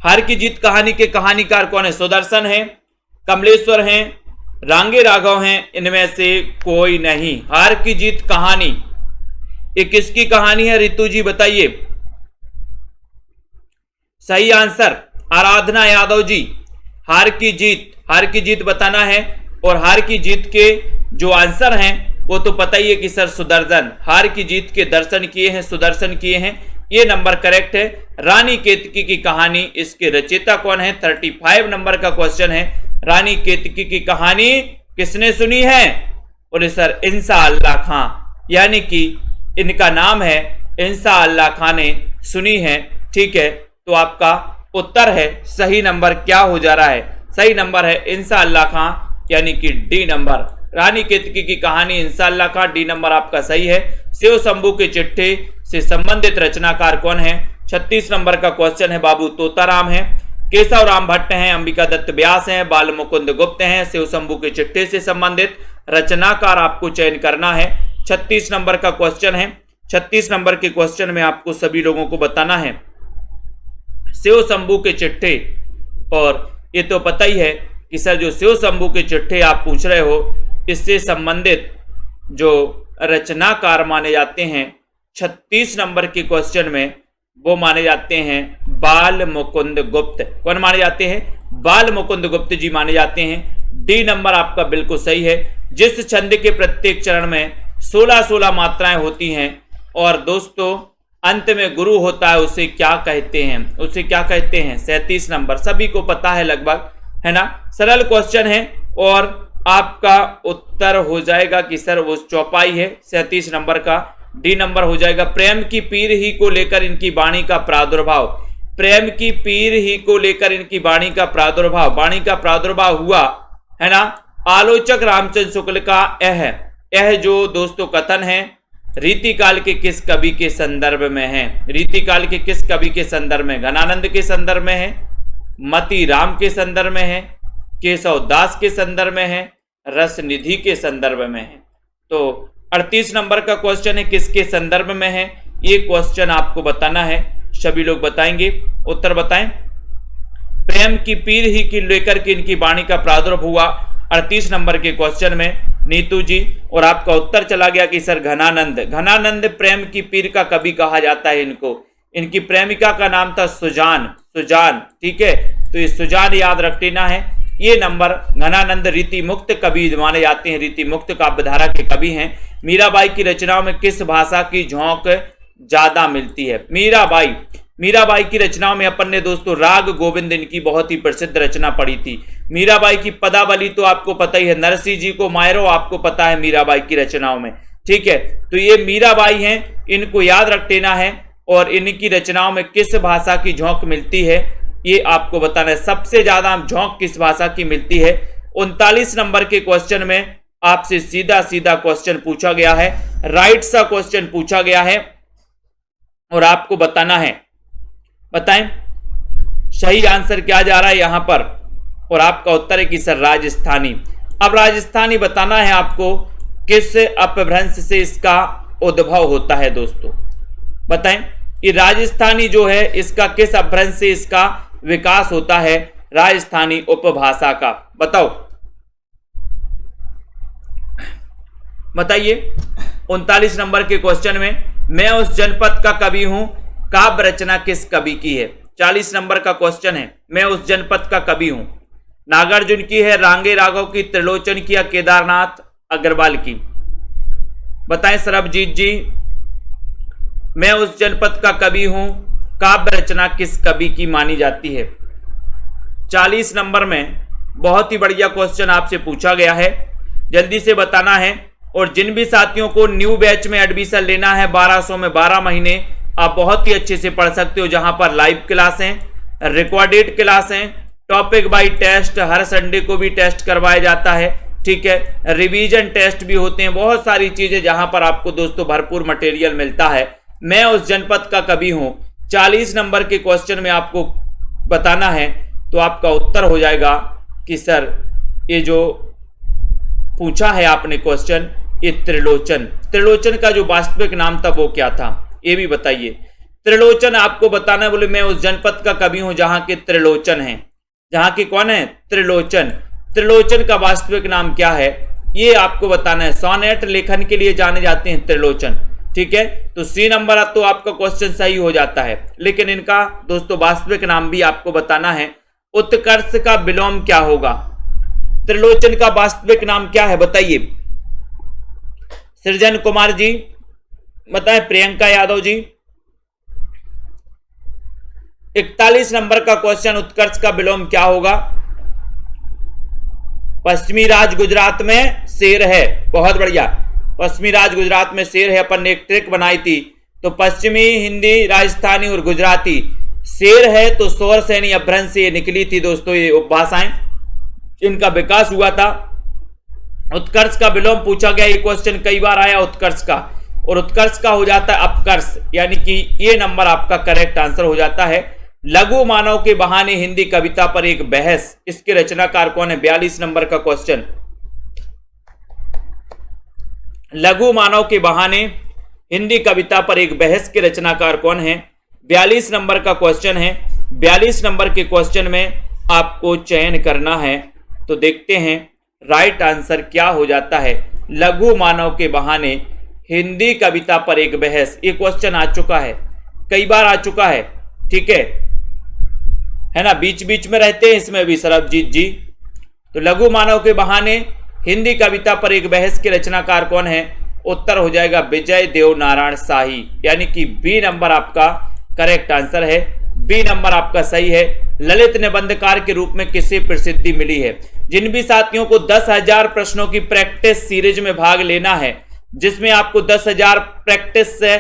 हार की जीत कहानी के कहानीकार कौन है? सुदर्शन है, कमलेश्वर हैं, रांगे राघव हैं, इनमें से कोई नहीं। हार की जीत कहानी ये किसकी कहानी है? रितु जी बताइए। सही आंसर आराधना यादव जी। हार की जीत बताना है। और हार की जीत के जो आंसर हैं वो तो पता ही है कि सर सुदर्शन, हार की जीत के दर्शन किए हैं, सुदर्शन किए हैं, ये नंबर करेक्ट है। रानी केतकी की कहानी, इसके रचयिता कौन है? 35 नंबर का क्वेश्चन है। रानी केतकी की कहानी किसने सुनी है? बोले सर इंसा अल्लाह खां, यानी कि इनका नाम है इंसा अल्लाह खां ने सुनी है। ठीक है, तो आपका उत्तर है सही नंबर क्या हो जा रहा है? सही नंबर है इंसा अल्लाह खां यानी कि डी नंबर। रानी केतकी की कहानी इंसा अल्लाह खां, डी नंबर आपका सही है। शिव शंभू के चिट्ठे से संबंधित रचनाकार कौन है? 36 नंबर का क्वेश्चन है, बाबू तोताराम है, केशव राम भट्ट हैं, अंबिका दत्त व्यास हैं, बाल मुकुंद गुप्त हैं। शिव शंभू के चिट्ठे से संबंधित रचनाकार आपको चयन करना है। 36 नंबर का क्वेश्चन है। 36 नंबर के क्वेश्चन में आपको सभी लोगों को बताना है शिव शंभू के चिट्ठे। और ये तो पता ही है कि सर जो शिव शंभू के चिट्ठे आप पूछ रहे हो इससे संबंधित जो रचनाकार माने जाते हैं 36 नंबर के क्वेश्चन में वो माने जाते हैं बाल मुकुंद गुप्त। कौन माने जाते हैं? बाल मुकुंद गुप्त जी माने जाते हैं। डी नंबर आपका बिल्कुल सही है। जिस छंद के प्रत्येक चरण में 16-16 मात्राएं होती हैं और दोस्तों अंत में गुरु होता है, उसे क्या कहते हैं? उसे क्या कहते हैं? 37 नंबर सभी को पता है लगभग, है ना? सरल क्वेश्चन है और आपका उत्तर हो जाएगा कि सर वो चौपाई है 37 नंबर का। डी नंबर हो जाएगा। प्रेम की पीर ही को लेकर इनकी वाणी का प्रादुर्भाव। प्रेम की पीर ही को लेकर इनकी वाणी का प्रादुर्भाव, वाणी का प्रादुर्भाव हुआ, है ना? आलोचक रामचंद्र शुक्ल का यह जो दोस्तों कथन है रीतिकाल के किस कवि के संदर्भ में है? रीतिकाल के किस कवि के संदर्भ में? घनानंद के संदर्भ में है, मती राम के संदर्भ में है, केशव दास के संदर्भ में है, रस निधि के संदर्भ में है। तो 38 नंबर का क्वेश्चन है किसके संदर्भ में है? ये क्वेश्चन आपको बताना है। सभी लोग बताएंगे, उत्तर बताएं। प्रेम की पीर ही की लेकर के इनकी वाणी का प्रादुर्भाव हुआ 38 नंबर के क्वेश्चन में, नीतू जी। और आपका उत्तर चला गया कि सर घनानंद। घनानंद प्रेम की पीर का कवि कहा जाता है इनको। इनकी प्रेमिका का नाम था सुजान। ठीक है, तो ये सुजान याद रख लेना है। ये नंबर घनानंद रीति मुक्त कवि माने जाते हैं, रीति मुक्त काव्यधारा के कवि हैं। मीराबाई की रचनाओं में किस भाषा की झोंक ज्यादा मिलती है? मीराबाई की रचनाओं में अपन ने दोस्तों राग गोविंद इनकी बहुत ही प्रसिद्ध रचना पढ़ी थी। मीराबाई की पदावली तो आपको पता ही है, नरसिंह जी को मायरो आपको पता है मीराबाई की रचनाओं में। ठीक है, तो ये मीराबाई हैं, इनको याद रख लेना है। और इनकी रचनाओं में किस भाषा की झोंक मिलती है ये आपको बताना है। सबसे ज्यादा झोंक किस भाषा की मिलती है? 39 नंबर के क्वेश्चन में आपसे सीधा सीधा क्वेश्चन पूछा गया है, राइट सा क्वेश्चन पूछा गया है और आपको बताना है। बताएं सही आंसर क्या जा रहा है यहां पर? और आपका उत्तर है कि सर राजस्थानी। अब राजस्थानी बताना है आपको किस अपभ्रंश से इसका उद्भव होता है दोस्तों? बताएं, ये राजस्थानी जो है इसका किस अपभ्रंश से इसका विकास होता है? राजस्थानी उपभाषा का। बताओ, बताइए। 39 नंबर के क्वेश्चन में मैं उस जनपद का कवि हूं, काव्य रचना किस कवि की है? 40 नंबर का क्वेश्चन है, मैं उस जनपद का कवि हूं। नागार्जुन की है, रांगे राघव की, त्रिलोचन की या केदारनाथ अग्रवाल की? बताएं सरबजीत जी। मैं उस जनपद का कवि हूं, काव्य रचना किस कवि की मानी जाती है? 40 नंबर में बहुत ही बढ़िया क्वेश्चन आपसे पूछा गया है, जल्दी से बताना है। और जिन भी साथियों को न्यू बैच में एडमिशन लेना है 1200 में 12 महीने, आप बहुत ही अच्छे से पढ़ सकते हो, जहां पर लाइव क्लास हैं, रिकॉर्डेड क्लास हैं, टॉपिक बाय टेस्ट, हर संडे को भी टेस्ट करवाया जाता है, ठीक है, रिवीजन टेस्ट भी होते हैं, बहुत सारी चीजें जहां पर आपको दोस्तों भरपूर मटेरियल मिलता है। मैं उस जनपद का कवि हूं, 40 नंबर के क्वेश्चन में आपको बताना है, तो आपका उत्तर हो जाएगा कि सर ये जो पूछा है आपने क्वेश्चन, ये त्रिलोचन। त्रिलोचन का जो वास्तविक नाम था वो क्या था, ये भी बताइए। त्रिलोचन आपको बताना है, बोले मैं उस जनपद का कवि हूं जहां के त्रिलोचन है। जहां की कौन है? त्रिलोचन। त्रिलोचन का वास्तविक नाम क्या है, ये आपको बताना है। सोनेट लेखन के लिए जाने जाते हैं त्रिलोचन, ठीक है। तो सी नंबर तो आपका क्वेश्चन सही हो जाता है, लेकिन इनका दोस्तों वास्तविक नाम भी आपको बताना है। उत्कर्ष का विलोम क्या होगा? त्रिलोचन का वास्तविक नाम क्या है, बताइए। सृजन कुमार जी बताएं, प्रियंका यादव जी। 41 नंबर का क्वेश्चन, उत्कर्ष का विलोम क्या होगा? पश्चिमी राज गुजरात में शेर है, बहुत बढ़िया। पश्चिमी राज गुजरात में शेर है, अपन ने एक ट्रिक बनाई थी, तो पश्चिमी हिंदी, राजस्थानी और गुजराती शेर है, तो स्वर सैनी अपभ्रंश से निकली थी दोस्तों ये उपभाषाएं, इनका विकास हुआ था। उत्कर्ष का विलोम पूछा गया, ये क्वेश्चन कई बार आया उत्कर्ष का, और उत्कर्ष का हो जाता है अपकर्ष, यानी कि ये नंबर आपका करेक्ट आंसर हो जाता है। लघु मानव के बहाने हिंदी कविता पर एक बहस, इसके रचनाकार कौन है? 42 नंबर का क्वेश्चन। लघु मानव के बहाने हिंदी कविता पर एक बहस के रचनाकार कौन है? 42 नंबर का क्वेश्चन है। 42 नंबर के क्वेश्चन में आपको चयन करना है, तो देखते हैं राइट आंसर क्या हो जाता है। लघु मानव के बहाने हिंदी कविता पर एक बहस, ये क्वेश्चन आ चुका है, कई बार आ चुका है, ठीक है ना, बीच बीच में रहते हैं इसमें भी सरबजीत जी। तो लघु मानव के बहाने हिंदी कविता पर एक बहस के रचनाकार कौन है? उत्तर हो जाएगा विजय देव नारायण शाही, यानी कि बी नंबर आपका करेक्ट आंसर है। बी नंबर आपका सही है। ललित निबंधकार के रूप में किसे प्रसिद्धि मिली है? जिन भी साथियों को 10,000 प्रश्नों की प्रैक्टिस सीरीज में भाग लेना है, जिसमें आपको 10,000 प्रैक्टिस से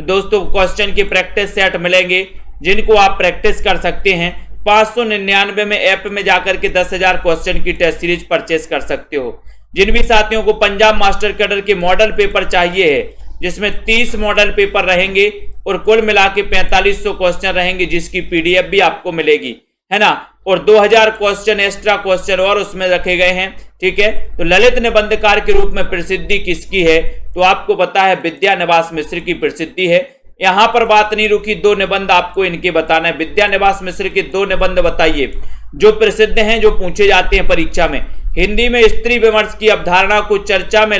दोस्तों क्वेश्चन की प्रैक्टिस सेट मिलेंगे, जिनको आप प्रैक्टिस कर सकते हैं। 599 में ऐप में जाकर के 10,000 क्वेश्चन की टेस्ट सीरीज परचेस कर सकते हो। जिन भी साथियों को पंजाब मास्टर कैडर के मॉडल पेपर चाहिए है, जिसमें 30 मॉडल पेपर रहेंगे और कुल मिला के 4500 क्वेश्चन रहेंगे, जिसकी पीडीएफ भी आपको मिलेगी, है ना, और 2000 क्वेश्चन एक्स्ट्रा क्वेश्चन और उसमें रखे गए हैं, ठीक है। तो ललित निबंधकार के रूप में प्रसिद्धि किसकी है? तो आपको पता है विद्यानिवास मिश्र की प्रसिद्धि है। यहां पर बात नहीं रुकी, 2 निबंध आपको इनके बताना है। विद्यानिवास मिश्र के 2 निबंध बताइए जो प्रसिद्ध हैं, जो पूछे जाते हैं परीक्षा में। हिंदी में स्त्री विमर्श की अवधारणा को चर्चा में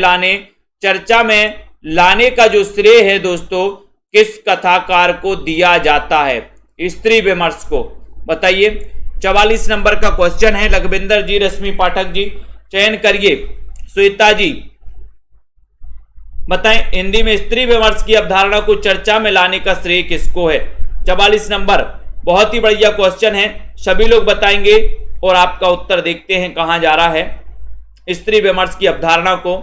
लाने का जो श्रेय है दोस्तों, किस कथाकार को दिया जाता है? स्त्री विमर्श को बताइए। 44 नंबर का क्वेश्चन है। लखविंदर जी, रश्मि पाठक जी, चयन करिए। श्वेता जी बताएं, हिंदी में स्त्री विमर्श की अवधारणा को चर्चा में लाने का श्रेय किसको है? 44 नंबर बहुत ही बढ़िया क्वेश्चन है, सभी लोग बताएंगे और आपका उत्तर देखते हैं कहां जा रहा है। स्त्री विमर्श की अवधारणा को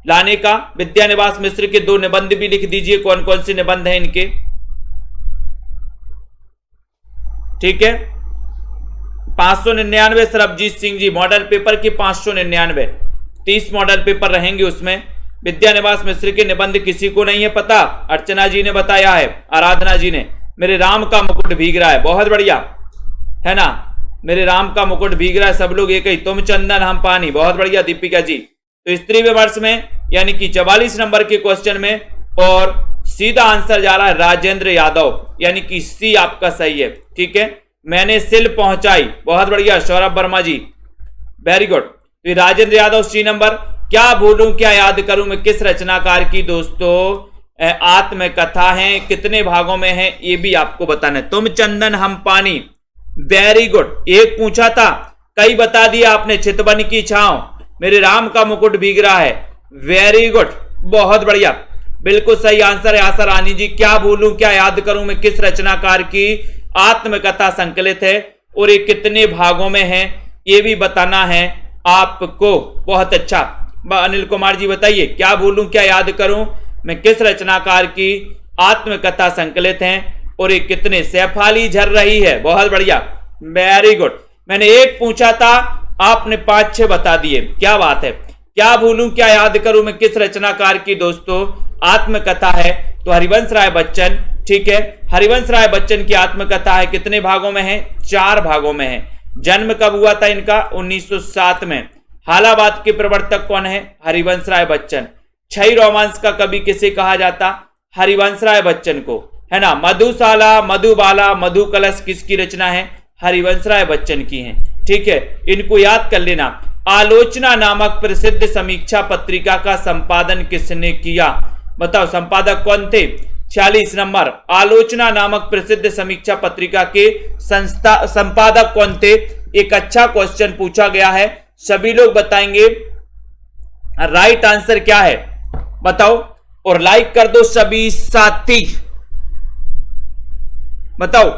लाने का विद्यानिवास मिश्र के 2 निबंध भी लिख दीजिए, कौन कौन से निबंध हैं इनके, ठीक है। 599 सरबजीत सिंह जी, मॉडल पेपर की 599, 30 मॉडल पेपर रहेंगे उसमें। विद्यानिवास मिश्र के निबंध किसी को नहीं है पता? अर्चना जी ने बताया है, आराधना जी ने। मेरे राम का मुकुट भीग रहा है, बहुत बढ़िया, है ना, मेरे राम का मुकुट भीग रहा है, सब लोग एक ही, तुम चंदन हम पानी, बहुत बढ़िया दीपिका जी। तो स्त्री विमर्श में यानी कि 44 नंबर के क्वेश्चन में और सीधा आंसर जा रहा है राजेंद्र यादव, यानी कि सी आपका सही है। ठीक है, मैंने सिल पहुंचाई, बहुत बढ़िया सौरभ वर्मा जी, वेरी गुड। तो राजेंद्र यादव सी नंबर। क्या भूलूं क्या याद करूं मैं किस रचनाकार की दोस्तों आत्मकथा है, कितने भागों में है, ये भी आपको बताना है। तुम चंदन हम पानी, वेरी गुड। एक पूछा था, कई बता दिया आपने। चितवन की छांव, मेरे राम का मुकुट भीग रहा है, वेरी गुड, बहुत बढ़िया, बिल्कुल सही आंसर है आशा रानी जी। क्या भूलूं क्या याद करूं मैं किस रचनाकार की आत्मकथा संकलित है और ये कितने भागों में है, ये भी बताना है आपको। बहुत अच्छा अनिल कुमार जी बताइए, क्या भूलूं क्या याद करूं मैं किस रचनाकार की आत्मकथा संकलित है और ये कितने। सैफाली झर रही है, बहुत बढ़िया, वेरी गुड। मैंने एक पूछा था, आपने 5-6 बता दिए, क्या बात है। क्या भूलूं क्या याद करूं मैं किस रचनाकार की दोस्तों आत्मकथा है, तो हरिवंश राय बच्चन। ठीक है, हरिवंश राय बच्चन की आत्मकथा है, कितने भागों में है, 4 भागों में है। जन्म कब हुआ था इनका, 1907 में। हालाबाद के प्रवर्तक कौन है, हरिवंश राय बच्चन। छई रोमांस का कवि किसे कहा जाता, हरिवंश राय बच्चन को, है ना। मधुशाला, मधुबाला, मधु कलश किसकी रचना है, हरिवंश राय बच्चन की है। ठीक है, इनको याद कर लेना। आलोचना नामक प्रसिद्ध समीक्षा पत्रिका का संपादन किसने किया, बताओ संपादक कौन थे। 46 नंबर, आलोचना नामक प्रसिद्ध समीक्षा पत्रिका के संपादक कौन थे। एक अच्छा क्वेश्चन पूछा गया है, सभी लोग बताएंगे राइट आंसर क्या है, बताओ और लाइक कर दो सभी साथी। बताओ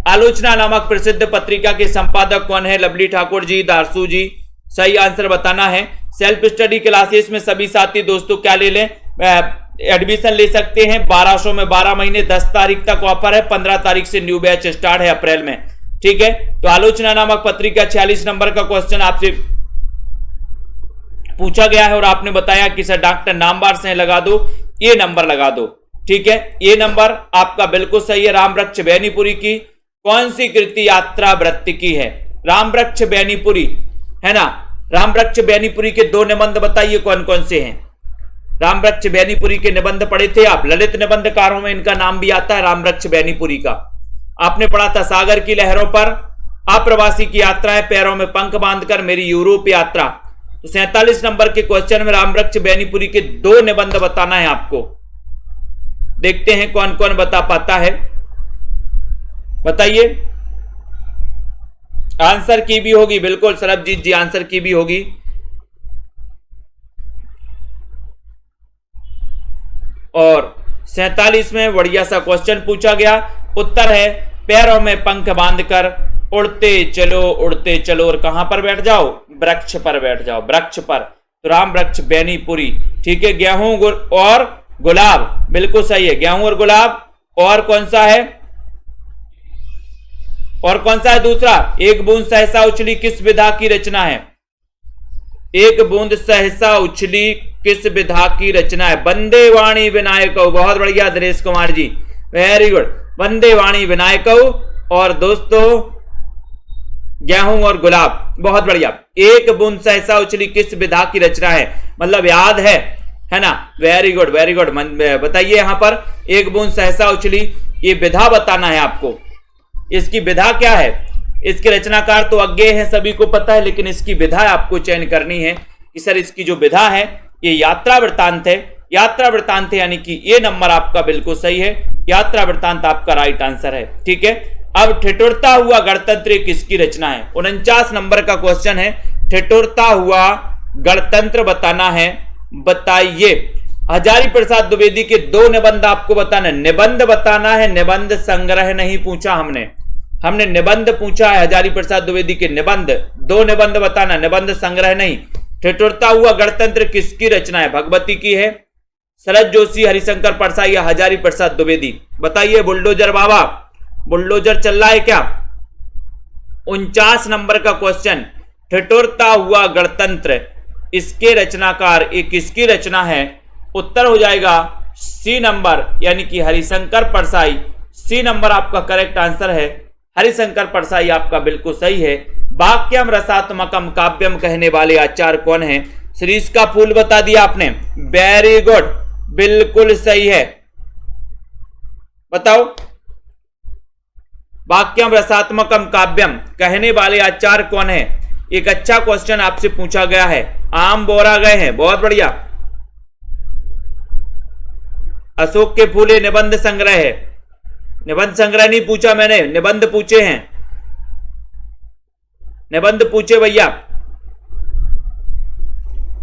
आलोचना नामक प्रसिद्ध पत्रिका के संपादक कौन है, लवली ठाकुर जी, दारसू जी, सही आंसर बताना है। सेल्फ स्टडी क्लासेस में सभी साथी दोस्तों क्या ले लें, एडमिशन ले सकते हैं 1200 में 12 महीने, 10 तारीख तक ऑफर है, 15 तारीख से न्यू बैच स्टार्ट है अप्रैल में। ठीक है, तो आलोचना नामक पत्रिका 46 नंबर का क्वेश्चन आपसे पूछा गया है और आपने बताया कि सर डॉक्टर नामवार से लगा दो, ये नंबर लगा दो। ठीक है, ये नंबर आपका बिल्कुल सही है। रामवृक्ष बेनीपुरी की कौन सी कृति यात्रा वृत्ति की है, रामवृक्ष बेनीपुरी, है ना। रामवृक्ष बेनीपुरी के 2 निबंध बताइए कौन कौन से हैं। रामवृक्ष बेनीपुरी के निबंध पढ़े थे आप, ललित निबंधकारों में इनका नाम भी आता है रामवृक्ष बेनीपुरी का। आपने पढ़ा था सागर की लहरों पर, अप्रवासी की यात्रा है, पैरों में पंख बांधकर, मेरी यूरोप यात्रा। तो 47 नंबर के क्वेश्चन में रामवृक्ष बेनीपुरी के 2 निबंध बताना है आपको। देखते हैं कौन कौन बता पाता है, बताइए। आंसर की भी होगी, बिल्कुल सरबजीत जी आंसर की भी होगी। और 47 में बढ़िया सा क्वेश्चन पूछा गया, उत्तर है पैरों में पंख बांधकर उड़ते चलो और कहां पर बैठ जाओ, वृक्ष पर बैठ जाओ, वृक्ष पर। तो रामवृक्ष बेनीपुरी। ठीक है, गेहूं और गुलाब, बिल्कुल सही है, गेहूं और गुलाब। और कौन सा है, और कौन सा है दूसरा, एक बूंद सहसा उछली किस विधा की रचना है, एक बूंद सहसा उछली किस विधा की रचना है, वंदे वाणी विनायक। बहुत बढ़िया दिनेश कुमार जी, वेरी गुड, वंदे वाणी विनायक। और दोस्तों गेहूं और गुलाब, बहुत बढ़िया। एक बूंद सहसा उछली किस विधा की रचना है, मतलब याद है ना, वेरी गुड वेरी गुड। बताइए यहां पर एक बूंद सहसा उछली, ये विधा बताना है आपको। इसकी विधा क्या है, इसके रचनाकार तो अज्ञेय है, सभी को पता है, लेकिन इसकी विधा आपको चयन करनी है कि सर इसकी जो विधा है ये यात्रा वृत्तांत है। यात्रा वृत्तांत है, यानी कि ये नंबर आपका बिल्कुल सही है, यात्रा वृत्तांत आपका राइट आंसर है। ठीक है, अब ठिठुरता हुआ गणतंत्र किसकी रचना है, 49 नंबर का क्वेश्चन है, ठिठुरता हुआ गणतंत्र बताना है, बताइए। हजारी प्रसाद द्विवेदी के 2 निबंध आपको बताना है, निबंध बताना है, निबंध संग्रह नहीं पूछा हमने निबंध पूछा है, हजारी प्रसाद द्विवेदी के निबंध, 2 निबंध बताना, निबंध संग्रह नहीं। ठिठुरता हुआ गणतंत्र किसकी रचना है, भगवती की है, शरद जोशी, हरिशंकर परसाई या हजारी प्रसाद द्विवेदी, बताइए। बुलडोजर बाबा, बुलडोजर चल रहा है क्या। 49 नंबर का क्वेश्चन, ठिठुरता हुआ गणतंत्र, इसके रचनाकार ये किसकी रचना है, उत्तर हो जाएगा सी नंबर, यानी कि हरिशंकर परसाई। सी नंबर आपका करेक्ट आंसर है, हरिशंकर परसाई आपका बिल्कुल सही है। वाक्यम रसात्मकम काव्यम कहने वाले आचार्य कौन है, शीरीष का फूल बता दिया आपने, वेरी गुड बिल्कुल सही है। बताओ। वाक्यम रसात्मकम काव्यम कहने वाले आचार्य कौन है? एक अच्छा क्वेश्चन आपसे पूछा गया है। आम बोरा गए हैं, बहुत बढ़िया। अशोक के फूले निबंध संग्रह है। निबंध संग्रह नहीं पूछा मैंने, निबंध पूछे हैं, निबंध पूछे भैया।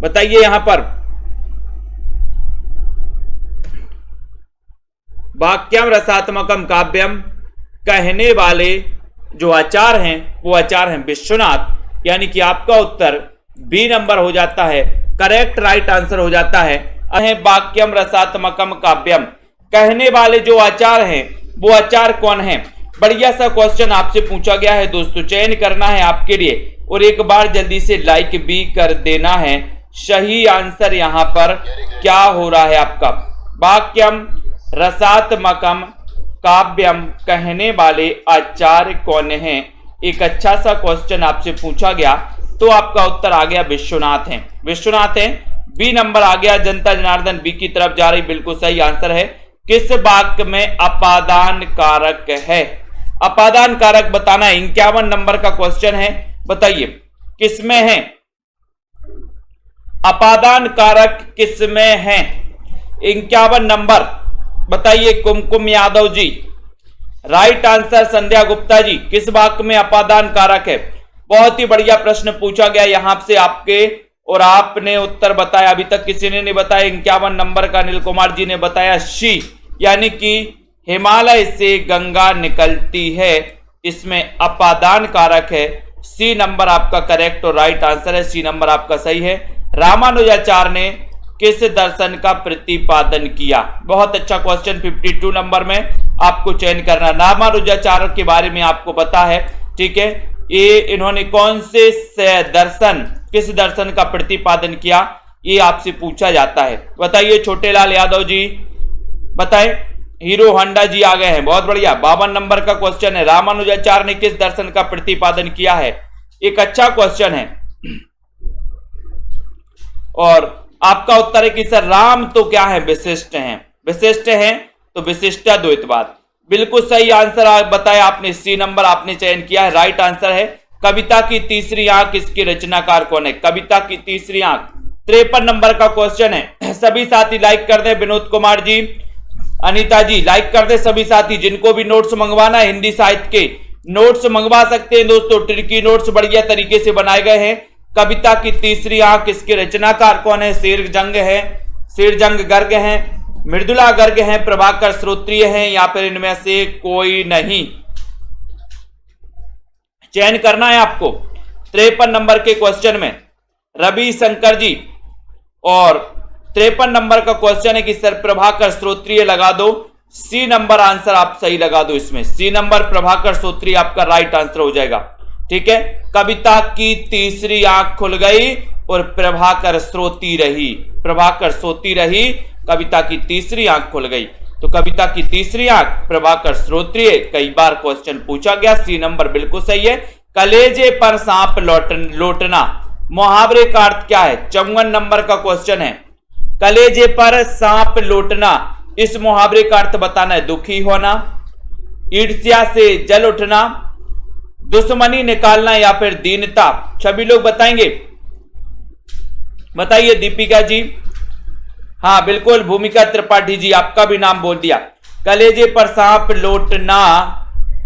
बताइए यहां पर वाक्यम रसात्मकम काव्यम कहने वाले जो आचार्य हैं वो आचार्य हैं विश्वनाथ। यानी कि आपका उत्तर बी नंबर हो जाता है, करेक्ट राइट आंसर हो जाता है। वाक्यम रसात्मकम काव्यम कहने वाले जो आचार्य हैं वो आचार्य कौन है? बढ़िया सा क्वेश्चन आपसे पूछा गया है दोस्तों, चयन करना है आपके लिए और एक बार जल्दी से लाइक भी कर देना है। सही आंसर यहां पर क्या हो रहा है आपका? वाक्यम रसात्मकम काव्यम कहने वाले आचार्य कौन हैं? एक अच्छा सा क्वेश्चन आपसे पूछा गया तो आपका उत्तर आ गया विश्वनाथ हैं। विश्वनाथ हैं, बी नंबर आ गया। जनता जनार्दन बी की तरफ जा रही, बिल्कुल सही आंसर है। किस वाक्य में अपादान कारक है? अपादान कारक बताना है। 51 नंबर का क्वेश्चन है, बताइए किसमें है अपादान कारक? किसमें है? 51 नंबर बताइए कुमकुम यादव जी। राइट आंसर संध्या गुप्ता जी, किस वाक्य में अपादान कारक है? बहुत ही बढ़िया प्रश्न पूछा गया यहां से आपके और आपने उत्तर बताया। अभी तक किसी ने नहीं बताया। 51 नंबर का अनिल कुमार जी ने बताया शी, यानी कि हिमालय से गंगा निकलती है, इसमें अपादान कारक है। सी नंबर आपका करेक्ट और राइट आंसर है। सी नंबर आपका सही है। रामानुजाचार्य ने किस दर्शन का प्रतिपादन किया? बहुत अच्छा क्वेश्चन। 52 नंबर में आपको चयन करना। रामानुजाचार्य के बारे में आपको पता है, ठीक है। ये इन्होंने कौन से दर्शन, किस दर्शन का प्रतिपादन किया, ये आपसे पूछा जाता है। बताइए छोटेलाल यादव जी, बताएं। हीरो होंडा जी आ गए हैं, बहुत बढ़िया। 52 नंबर का क्वेश्चन है, रामानुजाचार्य ने किस दर्शन का प्रतिपादन किया है? एक अच्छा क्वेश्चन है। और आपका उत्तर है कि सर राम तो क्या है? विशिष्ट हैं। विशिष्ट हैं तो विशिष्टाद्वैतवाद, बिल्कुल सही आंसर बताया आपने। सी नंबर आपने चयन किया है, राइट आंसर है। कविता की तीसरी आंख इसके रचनाकार कौन है? कविता की तीसरी आंख 53 नंबर का क्वेश्चन है। सभी साथी लाइक कर दें। विनोद कुमार जी, अनीता जी लाइक कर दे। सभी साथी जिनको भी नोट्स मंगवाना है, हिंदी साहित्य के नोट्स मंगवा सकते हैं दोस्तों। ट्रिकी नोट्स बढ़िया तरीके से बनाए गए हैं। कविता की तीसरी आंख इसके रचनाकार कौन है? शेरजंग है, शेरजंग गर्ग हैं, मृदुला गर्ग हैं, प्रभाकर श्रोत्रिय हैं, या फिर इनमें से कोई नहीं? चयन करना है आपको। 53 नंबर के क्वेश्चन में रवि शंकर जी, और 53 नंबर का क्वेश्चन है कि सर प्रभाकर श्रोत्रिय लगा दो। सी नंबर आंसर आप सही लगा दो इसमें। सी नंबर प्रभाकर श्रोत्रिय आपका राइट आंसर हो जाएगा, ठीक है। कविता की तीसरी आंख खुल गई और प्रभाकर श्रोती रही। प्रभाकर सोती रही, कविता की तीसरी आंख खुल गई। तो कविता की तीसरी आंख प्रभाकर श्रोत्रिय, कई बार क्वेश्चन पूछा गया। सी नंबर बिल्कुल सही है। कलेजे पर सांप लौटना, मुहावरे का अर्थ क्या है? 54 नंबर का क्वेश्चन है। कलेजे पर सांप लौटना, इस मुहावरे का अर्थ बताना है। दुखी होना, ईर्ष्या से जल उठना, दुश्मनी निकालना, या फिर दीनता। सभी लोग बताएंगे, बताइए। दीपिका जी, हाँ बिल्कुल। भूमिका त्रिपाठी जी, आपका भी नाम बोल दिया। कलेजे पर सांप लौटना,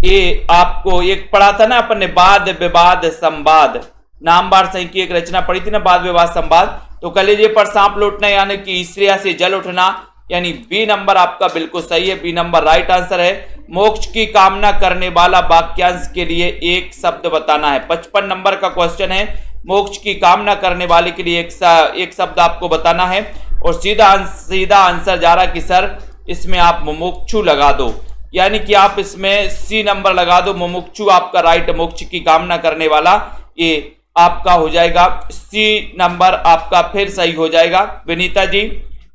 ये आपको एक पढ़ा था ना अपन ने, वाद विवाद संवाद, नामवार सही की एक रचना पढ़ी थी ना, वाद विवाद संवाद। तो कलेजे पर सांप लौटना यानी कि ईर्ष्या से जल उठना, यानी बी नंबर आपका बिल्कुल सही है। बी नंबर राइट आंसर है। मोक्ष की कामना करने वाला वाक्यांश के लिए एक शब्द बताना है। 55 नंबर का क्वेश्चन है। मोक्ष की कामना करने वाले के लिए एक शब्द आपको बताना है। और सीधा आंसर जा रहा कि सर इसमें आप मुमुक्षु लगा दो, यानी कि आप इसमें सी नंबर लगा दो। मुमुक्षु आपका राइट, मोक्ष की कामना करने वाला, ये आपका हो जाएगा। सी नंबर आपका फिर सही हो जाएगा। विनीता जी,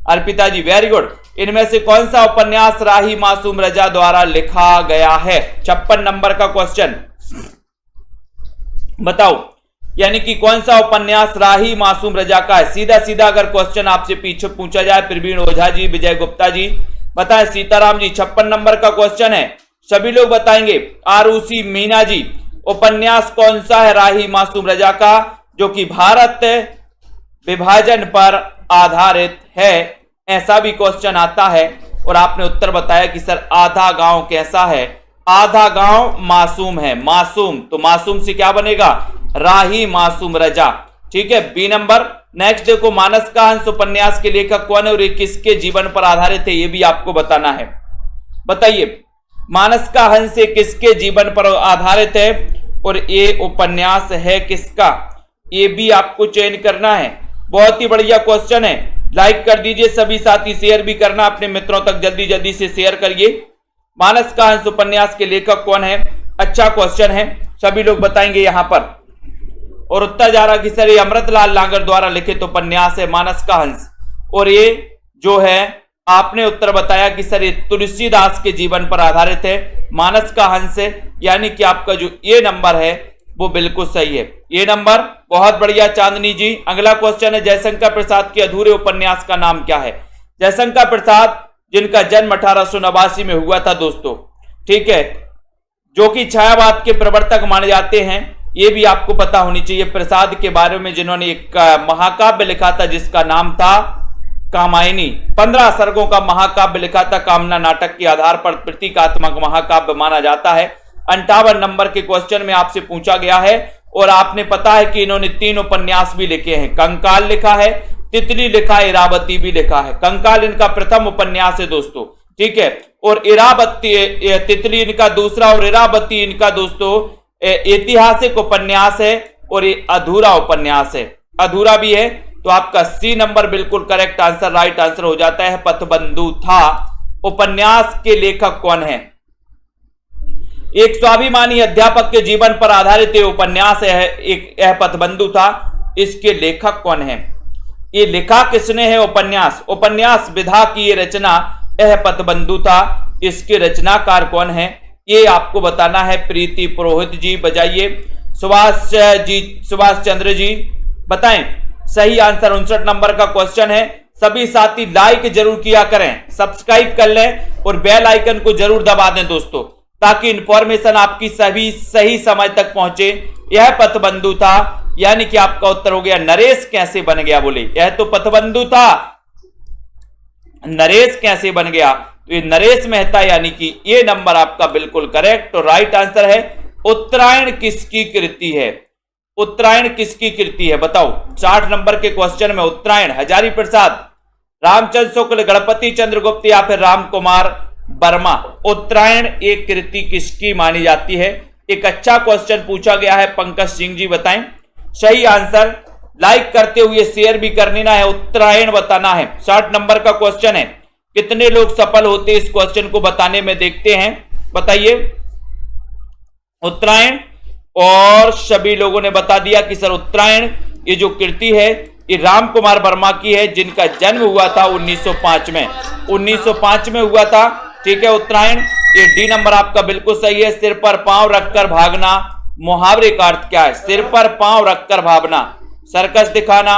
अर्पिता जी, वेरी गुड। इनमें से कौन सा उपन्यास राही मासूम रजा द्वारा लिखा गया है? 56 नंबर का क्वेश्चन बताओ। यानी कि कौन सा उपन्यास राही मासूम रजा का है? सीधा सीधा अगर क्वेश्चन आपसे पीछे पूछा जाए, प्रवीण ओझा जी, विजय गुप्ता जी बताएं। सीताराम जी 56 नंबर का क्वेश्चन है, सभी लोग बताएंगे। आरुषि मीना जी, उपन्यास कौन सा है राही मासूम रजा का जो कि भारत विभाजन पर आधारित है? ऐसा भी क्वेश्चन आता है और आपने उत्तर बताया कि सर आधा गांव कैसा है? आधा गांव मासूम है। मासूम, तो मासूम से क्या बनेगा? राही मासूम रजा। ठीक है, बी नंबर। नेक्स्ट देखो, मानस का हंस उपन्यास के लेखक कौन है और ये किसके जीवन पर आधारित है? ये भी आपको बताना है। बताइए, मानस का हंस किसके जीवन पर आधारित है और ये उपन्यास है किसका? ये भी आपको चयन करना है। बहुत ही बढ़िया क्वेश्चन है। लाइक कर दीजिए सभी साथी, शेयर भी करना अपने मित्रों तक, जल्दी जल्दी से शेयर करिए। मानस का हंस उपन्यास के लेखक कौन है? अच्छा क्वेश्चन है, सभी लोग बताएंगे यहां पर। और उत्तर जा रहा कि सर ये अमृतलाल लांगर द्वारा लिखित उपन्यास है मानस का हंस। और ये जो है आपने उत्तर बताया कि सर ये तुलसीदास के जीवन पर आधारित है, मानस का हंस है, यानी कि आपका जो ये नंबर है वो बिल्कुल सही है, ये नंबर। बहुत बढ़िया चांदनी जी। अगला क्वेश्चन है, जयशंकर प्रसाद के अधूरे उपन्यास का नाम क्या है? जयशंकर प्रसाद जिनका जन्म 1889 में हुआ था दोस्तों, ठीक है, जो कि छायावाद के प्रवर्तक माने जाते हैं, ये भी आपको पता होनी चाहिए। प्रसाद के बारे में जिन्होंने एक महाकाव्य लिखा था जिसका नाम था कामायनी, 15 सर्गों का महाकाव्य लिखा था, कामना नाटक के आधार पर प्रतीकात्मक महाकाव्य माना जाता है। 58 नंबर के क्वेश्चन में आपसे पूछा गया है। और आपने पता है कि इन्होंने 3 उपन्यास भी लिखे हैं, कंकाल लिखा है, तितली लिखा है, इरावती भी लिखा है। कंकाल इनका प्रथम उपन्यास है दोस्तों, ठीक है, और इरावती तितली इनका दूसरा और इरावती इनका दोस्तों ऐतिहासिक उपन्यास है और ये अधूरा उपन्यास है, अधूरा भी है। तो आपका सी नंबर बिल्कुल करेक्ट आंसर, राइट आंसर हो जाता है। पथबंधु था उपन्यास के लेखक कौन है? एक स्वाभिमानी अध्यापक के जीवन पर आधारित ये उपन्यास है, एक यह पथबंधु था, इसके लेखक कौन है? ये लिखा किसने है उपन्यास? उपन्यास विधा की ये रचना यह पथबंधु था, इसके रचनाकार कौन है? ये आपको बताना है। प्रीति पुरोहित जी बजाइए, सुभाष चंद्र जी बताएं सही आंसर। 59 नंबर का क्वेश्चन है। सभी साथी लाइक जरूर किया करें, सब्सक्राइब कर लें और बेल आइकन को जरूर दबा दें दोस्तों, ताकि इंफॉर्मेशन आपकी सभी सही समय तक पहुंचे। यह पथबंधु था, यानी कि आपका उत्तर हो गया नरेश कैसे बन गया? बोले यह तो पथबंधु था, नरेश कैसे बन गया? तो ये नरेश मेहता, यानी कि ये नंबर आपका बिल्कुल करेक्ट और राइट आंसर है। उत्तरायण किसकी कृति है? उत्तरायण किसकी कृति है बताओ? 60 नंबर के क्वेश्चन में उत्तरायण हजारी प्रसाद, रामचंद्र शुक्ल, गणपति चंद्रगुप्त या फिर राम कुमार वर्मा। उत्तरायण एक कृति किसकी मानी जाती है? एक अच्छा क्वेश्चन पूछा गया है, पंकज सिंह जी बताएं सही आंसर। लाइक करते हुए शेयर भी कर लेना है, उत्तरायण बताना है। 60 नंबर का क्वेश्चन है, कितने लोग सफल होते इस क्वेश्चन को बताने में? देखते हैं, बताइए। उत्तरायण, और सभी लोगों ने बता दिया कि सर उत्तरायण ये जो कृति है ये राम कुमार वर्मा की है, जिनका जन्म हुआ था 1905 में, 1905 में हुआ था, ठीक है। उत्तरायण, ये डी नंबर आपका बिल्कुल सही है। सिर पर पांव रखकर भागना, मुहावरे का अर्थ क्या है? सिर पर पांव रखकर भागना, सर्कस दिखाना,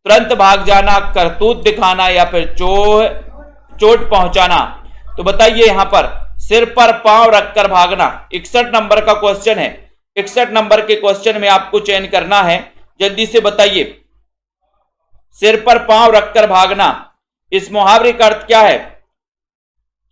तुरंत भाग जाना, करतूत दिखाना या फिर चोट पहुंचाना। तो बताइए यहां पर सिर पर पांव रखकर भागना। 61 नंबर का क्वेश्चन है। 61 नंबर के क्वेश्चन में आपको चयन करना है, जल्दी से बताइए। सिर पर पांव रखकर भागना, इस मुहावरे का अर्थ क्या है?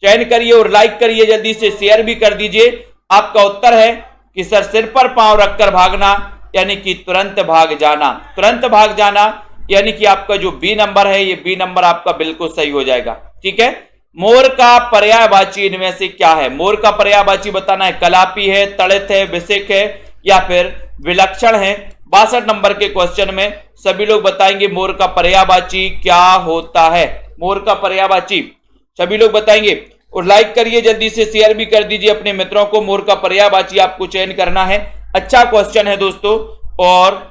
चयन करिए और लाइक करिए, जल्दी से शेयर भी कर दीजिए। आपका उत्तर है कि सर सिर पर पांव रखकर भागना यानी कि तुरंत भाग जाना। तुरंत भाग जाना यानी कि आपका जो बी नंबर है, ये बी नंबर आपका बिल्कुल सही हो जाएगा, ठीक है। मोर का पर्यायवाची इनमें से क्या है? मोर का पर्यायवाची बताना है। कलापी है, तड़ित है, विसिक है या फिर विलक्षण है। 62 नंबर के क्वेश्चन में सभी लोग बताएंगे मोर का पर्यायवाची क्या होता है। मोर का पर्यायवाची सभी लोग बताएंगे और लाइक करिए, जल्दी से शेयर भी कर दीजिए अपने मित्रों को। मोर का पर्यायवाची आपको चयन करना है। अच्छा क्वेश्चन है दोस्तों, और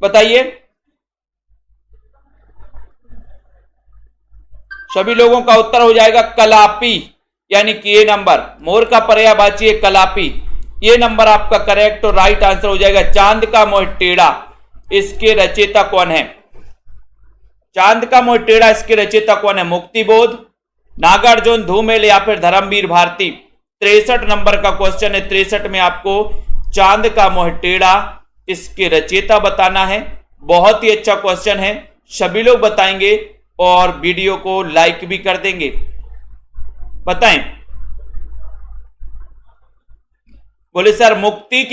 बताइए सभी लोगों का उत्तर हो जाएगा कलापी, यानी कि ये नंबर। मोर का पर्यायवाची है कलापी। ये नंबर आपका करेक्ट और राइट आंसर हो जाएगा। चांद का मोह टेढ़ा, इसके रचयिता कौन है? चांद का मोह टेढ़ा, इसके रचयिता कौन है? मुक्तिबोध, नागार्जुन, धूमेल या फिर धर्मवीर भारती। 63 नंबर का क्वेश्चन है। 63 में आपको चांद का मोह टेढ़ा, इसके रचयिता बताना है। बहुत ही अच्छा क्वेश्चन है, सभी लोग बताएंगे और वीडियो को लाइक भी कर देंगे। बताएं। बोले सर मुक्ति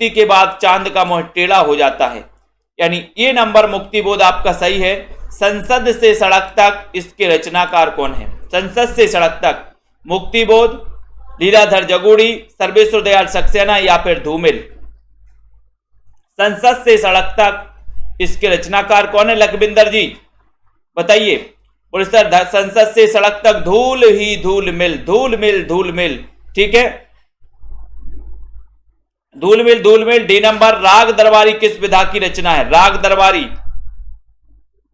के बाद चांद का मोह टेढ़ा हो जाता है, यानी ये नंबर मुक्तिबोध आपका सही है। संसद से सड़क तक, इसके रचनाकार कौन है? संसद से सड़क तक, मुक्तिबोध, लीलाधर जगूड़ी, सर्वेश्वर दयाल सक्सेना या फिर धूमिल। संसद से सड़क तक, इसके रचनाकार कौन है? लखविंदर जी बताइए। बोले सर संसद से सड़क तक धूल ही धूल मिल, धूल मिल धूल मिल, ठीक है, धूल मिल धूल मिल। डी नंबर, राग दरबारी किस विधा की रचना है? राग दरबारी,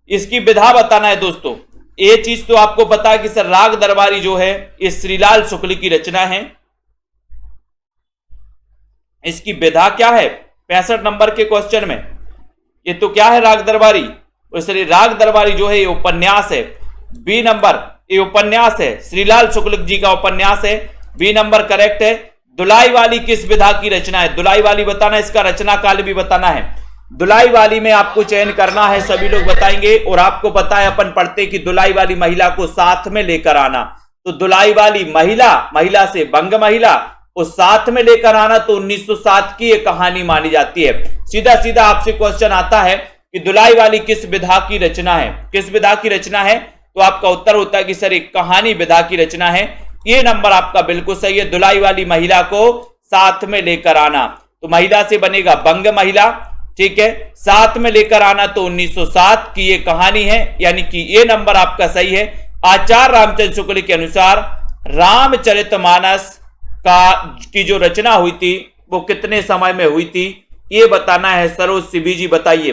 इसकी विधा बताना है दोस्तों। ये चीज तो आपको पता है कि सर राग दरबारी जो है ये श्रीलाल शुक्ल की रचना है। इसकी विधा क्या है? 65 नंबर के क्वेश्चन में ये तो क्या है? राग दरबारी। इसलिए राग दरबारी जो है ये उपन्यास है। बी नंबर, ये उपन्यास है, श्रीलाल शुक्ल जी का उपन्यास है। बी नंबर करेक्ट है। दुलाई वाली किस विधा की रचना है? दुलाई वाली बताना, इसका रचना काल भी बताना है। दुलाई वाली में आपको चयन करना है, सभी लोग बताएंगे। और आपको पता है अपन पढ़ते कि दुलाई वाली महिला को साथ में लेकर आना, तो दुलाई वाली महिला से बंग महिला, उस साथ में लेकर आना, तो 1907 की ये कहानी मानी जाती है। सीधा सीधा आपसे क्वेश्चन आता है कि दुलाई वाली किस विधा की रचना है? किस विधा की रचना है? तो आपका उत्तर होता है कि सर एक कहानी विधा की रचना है। ये नंबर आपका बिल्कुल सही है। दुलाई वाली महिला को साथ में लेकर आना, तो महिला से बनेगा बंग महिला, ठीक है, साथ में लेकर आना, तो 1907 की ये कहानी है, यानी कि ये नंबर आपका सही है। आचार्य रामचंद्र शुक्ल के अनुसार रामचरितमानस की जो रचना हुई थी वो कितने समय में हुई थी, ये बताना है। सरोज सिबी जी बताइए।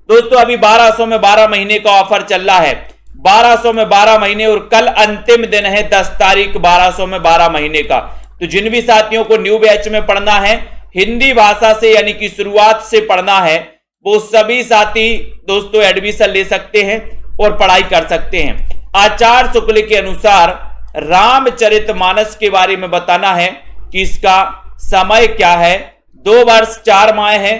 दोस्तों अभी 1200 में 12 महीने का ऑफर चल रहा है। 1200 में 12 महीने और कल अंतिम दिन है 10 तारीख 1200 में 12 महीने का। तो जिन भी साथियों को न्यू बैच में पढ़ना है, हिंदी भाषा से यानी कि शुरुआत से पढ़ना है, वो सभी साथी दोस्तों एडमिशन ले सकते हैं और पढ़ाई कर सकते हैं। आचार्य शुक्ल के अनुसार रामचरितमानस के बारे में बताना है कि इसका समय क्या है। 2 वर्ष 4 माह है,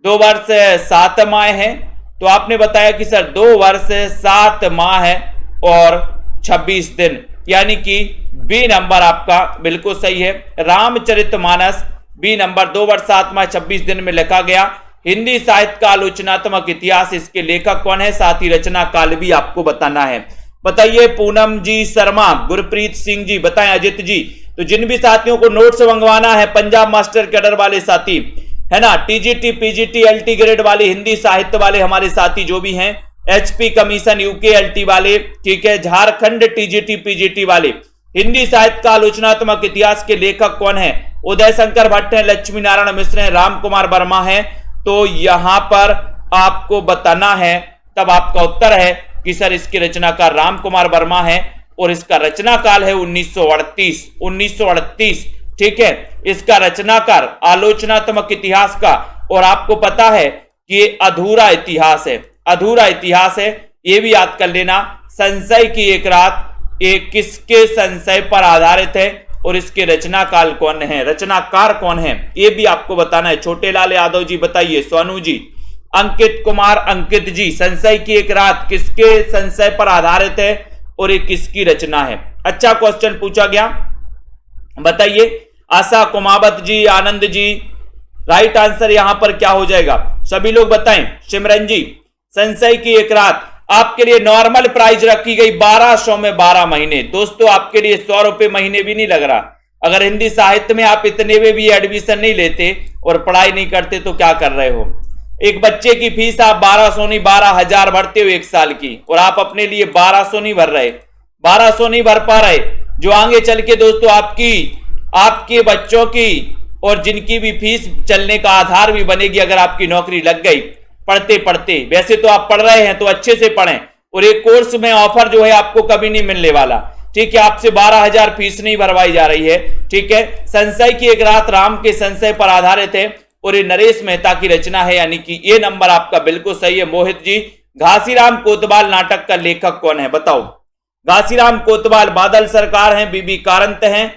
2 वर्ष 7 माह है। तो आपने बताया कि सर 2 वर्ष 7 माह है और 26 दिन, यानी कि बी नंबर आपका बिल्कुल सही है। रामचरितमानस बी नंबर, 2 वर्ष 7 माह 26 दिन में लिखा गया। हिंदी साहित्य का आलोचनात्मक इतिहास, इसके लेखक कौन है? साथ ही रचना काल भी आपको बताना है। बताइए पूनम जी शर्मा, गुरप्रीत सिंह जी बताएं, अजित जी। तो जिन भी साथियों को नोट्स मंगवाना है, पंजाब मास्टर कैडर वाले साथी है ना, टीजीटी पीजीटी एलटी ग्रेड वाले, हिंदी साहित्य वाले हमारे साथी जो भी हैं, एचपी कमीशन यूके एलटी वाले, ठीक है, झारखंड टीजीटी पीजीटी वाले, हिंदी साहित्य का आलोचनात्मक इतिहास के लेखक कौन है? उदय शंकर भट्ट है, लक्ष्मी नारायण मिश्र है, राम कुमार वर्मा है। तो यहां पर आपको बताना है, तब आपका उत्तर है कि सर इसके रचनाकार राम कुमार वर्मा है और इसका रचना काल है 1938, ठीक है। इसका रचनाकार आलोचनात्मक इतिहास का, और आपको पता है कि ये अधूरा इतिहास है, अधूरा इतिहास है, ये भी याद कर लेना। संशय की एक रात, ये किसके संशय पर आधारित है और इसके रचना काल कौन है, रचनाकार कौन है, ये भी आपको बताना है। छोटे लाल यादव जी बताइए, सोनू जी, अंकित कुमार अंकित जी, संशय की एक रात किसके संशय पर आधारित है और ये किसकी रचना है? अच्छा क्वेश्चन पूछा गया, बताइए। आशा कुमावत जी, आनंद जी, राइट आंसर यहां पर क्या हो जाएगा, सभी लोग बताएं। सिमरन जी, संशय की एक रात आपके लिए नॉर्मल प्राइस रखी गई 1200 में 12 महीने। दोस्तों आपके लिए 100 रुपए महीने भी नहीं लग रहा। अगर हिंदी साहित्य में आप इतने में भी एडमिशन नहीं लेते और पढ़ाई नहीं करते तो क्या कर रहे हो? एक बच्चे की फीस आप 1200 नहीं 12,000 भरते हो 1 साल की, और आप अपने लिए 1200 नहीं भर रहे, 1200 नहीं भर पा रहे, जो आगे चल के दोस्तों आपके बच्चों की और जिनकी भी फीस चलने का आधार भी बनेगी अगर आपकी नौकरी लग गई पढ़ते पढ़ते। वैसे तो आप पढ़ रहे हैं तो अच्छे से पढ़ें, और एक कोर्स में ऑफर जो है आपको कभी नहीं मिलने वाला। ठीक है, आपसे 12,000 फीस नहीं भरवाई जा रही है। ठीक है, संशय की एक रात राम के संशय पर आधारित है और ये नरेश मेहता की रचना है, यानी कि ये नंबर आपका बिल्कुल सही है। मोहित जी, घासीराम कोतवाल नाटक का लेखक कौन है बताओ? घासीराम कोतवाल बादल सरकार हैं, बीबी कारंत हैं,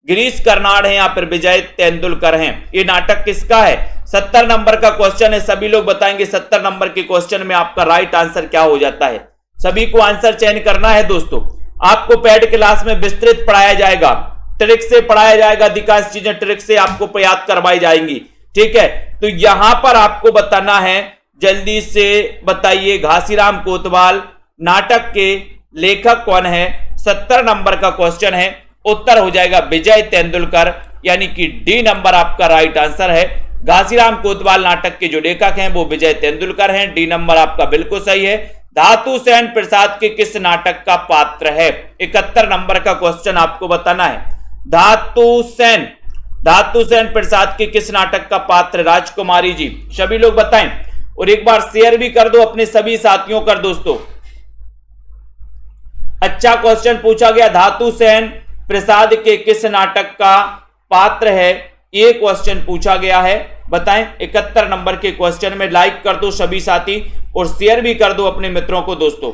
गिरीश कर्नाड हैं या फिर विजय तेंदुलकर हैं। ये नाटक किसका है? 70 नंबर का क्वेश्चन है, सभी लोग बताएंगे 70 नंबर के क्वेश्चन में आपका राइट आंसर क्या हो जाता है। सभी को आंसर चयन करना है दोस्तों। आपको पेड क्लास में विस्तृत पढ़ाया जाएगा, ट्रिक से पढ़ाया जाएगा, अधिकांश चीजें ट्रिक से आपको याद करवाई जाएंगी। ठीक है, तो यहां पर आपको बताना है, जल्दी से बताइए घासीराम कोतवाल नाटक के लेखक कौन है? 70 नंबर का क्वेश्चन है, उत्तर हो जाएगा विजय तेंदुलकर, यानी कि डी नंबर आपका राइट आंसर है। घासीराम कोतवाल नाटक के जो लेखक हैं वो विजय तेंदुलकर हैं, डी नंबर आपका बिल्कुल सही है। धातु सेन प्रसाद के किस नाटक का पात्र है? 71 नंबर का क्वेश्चन आपको बताना है। धातु सेन प्रसाद के किस नाटक का पात्र? राजकुमारी जी, सभी लोग बताएं और एक बार शेयर भी कर दो अपने सभी साथियों कर दोस्तों। अच्छा क्वेश्चन पूछा गया, धातु सेन प्रसाद के किस नाटक का पात्र है? ये क्वेश्चन पूछा गया है, बताएं। 71 नंबर के क्वेश्चन में लाइक कर दो सभी साथी और शेयर भी कर दो अपने मित्रों को दोस्तों।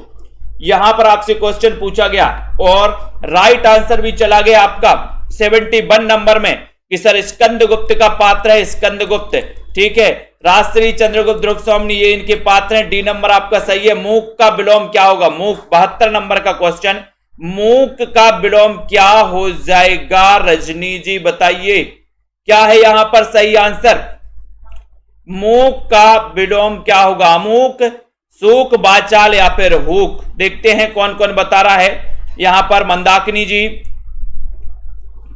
यहां पर आपसे क्वेश्चन पूछा गया और राइट आंसर भी चला गया आपका 71 नंबर में कि सर स्कंदगुप्त का पात्र है स्कंदगुप्त। ठीक है, राजश्री चंद्रगुप्त द्रुकस्वामी ये इनके पात्र हैं, डी नंबर आपका सही है। मूक का विलोम क्या होगा? मूक, 72 नंबर का क्वेश्चन, मूक का विलोम क्या हो जाएगा? रजनी जी बताइए क्या है यहां पर सही आंसर? मूक का विलोम क्या होगा? अमूक, सूक, बाचाल या फिर हुक। देखते हैं कौन कौन बता रहा है यहां पर। मंदाकिनी जी,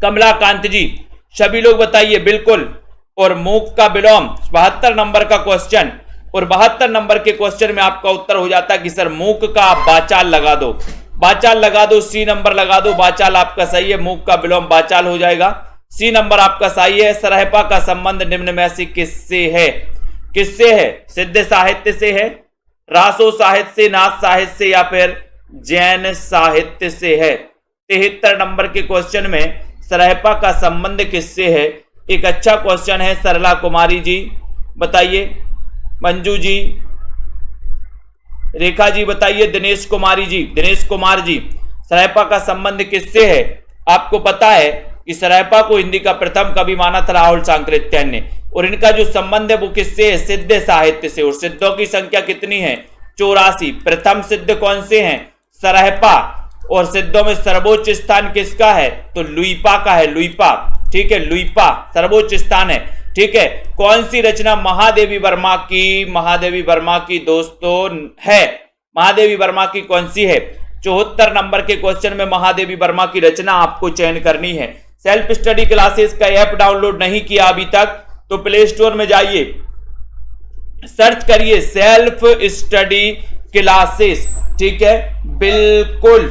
कमलाकांत जी, सभी लोग बताइए बिल्कुल। और मूक का विलोम 72 नंबर का क्वेश्चन, और 72 नंबर के क्वेश्चन में आपका उत्तर हो जाता है कि सर मूक का आप बाचाल लगा दो, बाचाल लगा दो, सी नंबर लगा दो, बाचाल आपका सही है। मूक का विलोम बाचाल हो जाएगा, सी नंबर आपका सही है। सरहपा का संबंध निम्न में से किससे है? किससे है? सिद्ध साहित्य से है, रासो साहित्य से, नाथ साहित्य से या फिर जैन साहित्य से है। 73 नंबर के क्वेश्चन में सरहपा का संबंध किससे है? एक अच्छा क्वेश्चन है। सरला कुमारी जी बताइए, मंजू जी, रेखा जी बताइए, दिनेश कुमारी जी, दिनेश कुमार जी, सरहपा का संबंध किससे है? आपको पता है कि सरहपा को हिंदी का प्रथम कवि माना था राहुल सांकृत्य ने, और इनका जो संबंध है वो किससे है? सिद्ध साहित्य से। और सिद्धों की संख्या कितनी है? 84। प्रथम सिद्ध कौन से हैं? सरहपा। और सिद्धों में सर्वोच्च स्थान किसका है? तो लुइपा का है, लुइपा। ठीक है, लुइपा सर्वोच्च स्थान है। ठीक है, कौन सी रचना महादेवी वर्मा की? महादेवी वर्मा की दोस्तों है, महादेवी वर्मा की कौन सी है? 74 नंबर के क्वेश्चन में महादेवी वर्मा की रचना आपको चयन करनी है। सेल्फ स्टडी क्लासेस का ऐप डाउनलोड नहीं किया अभी तक तो प्ले स्टोर में जाइए, सर्च करिए सेल्फ स्टडी क्लासेस। ठीक है, बिल्कुल।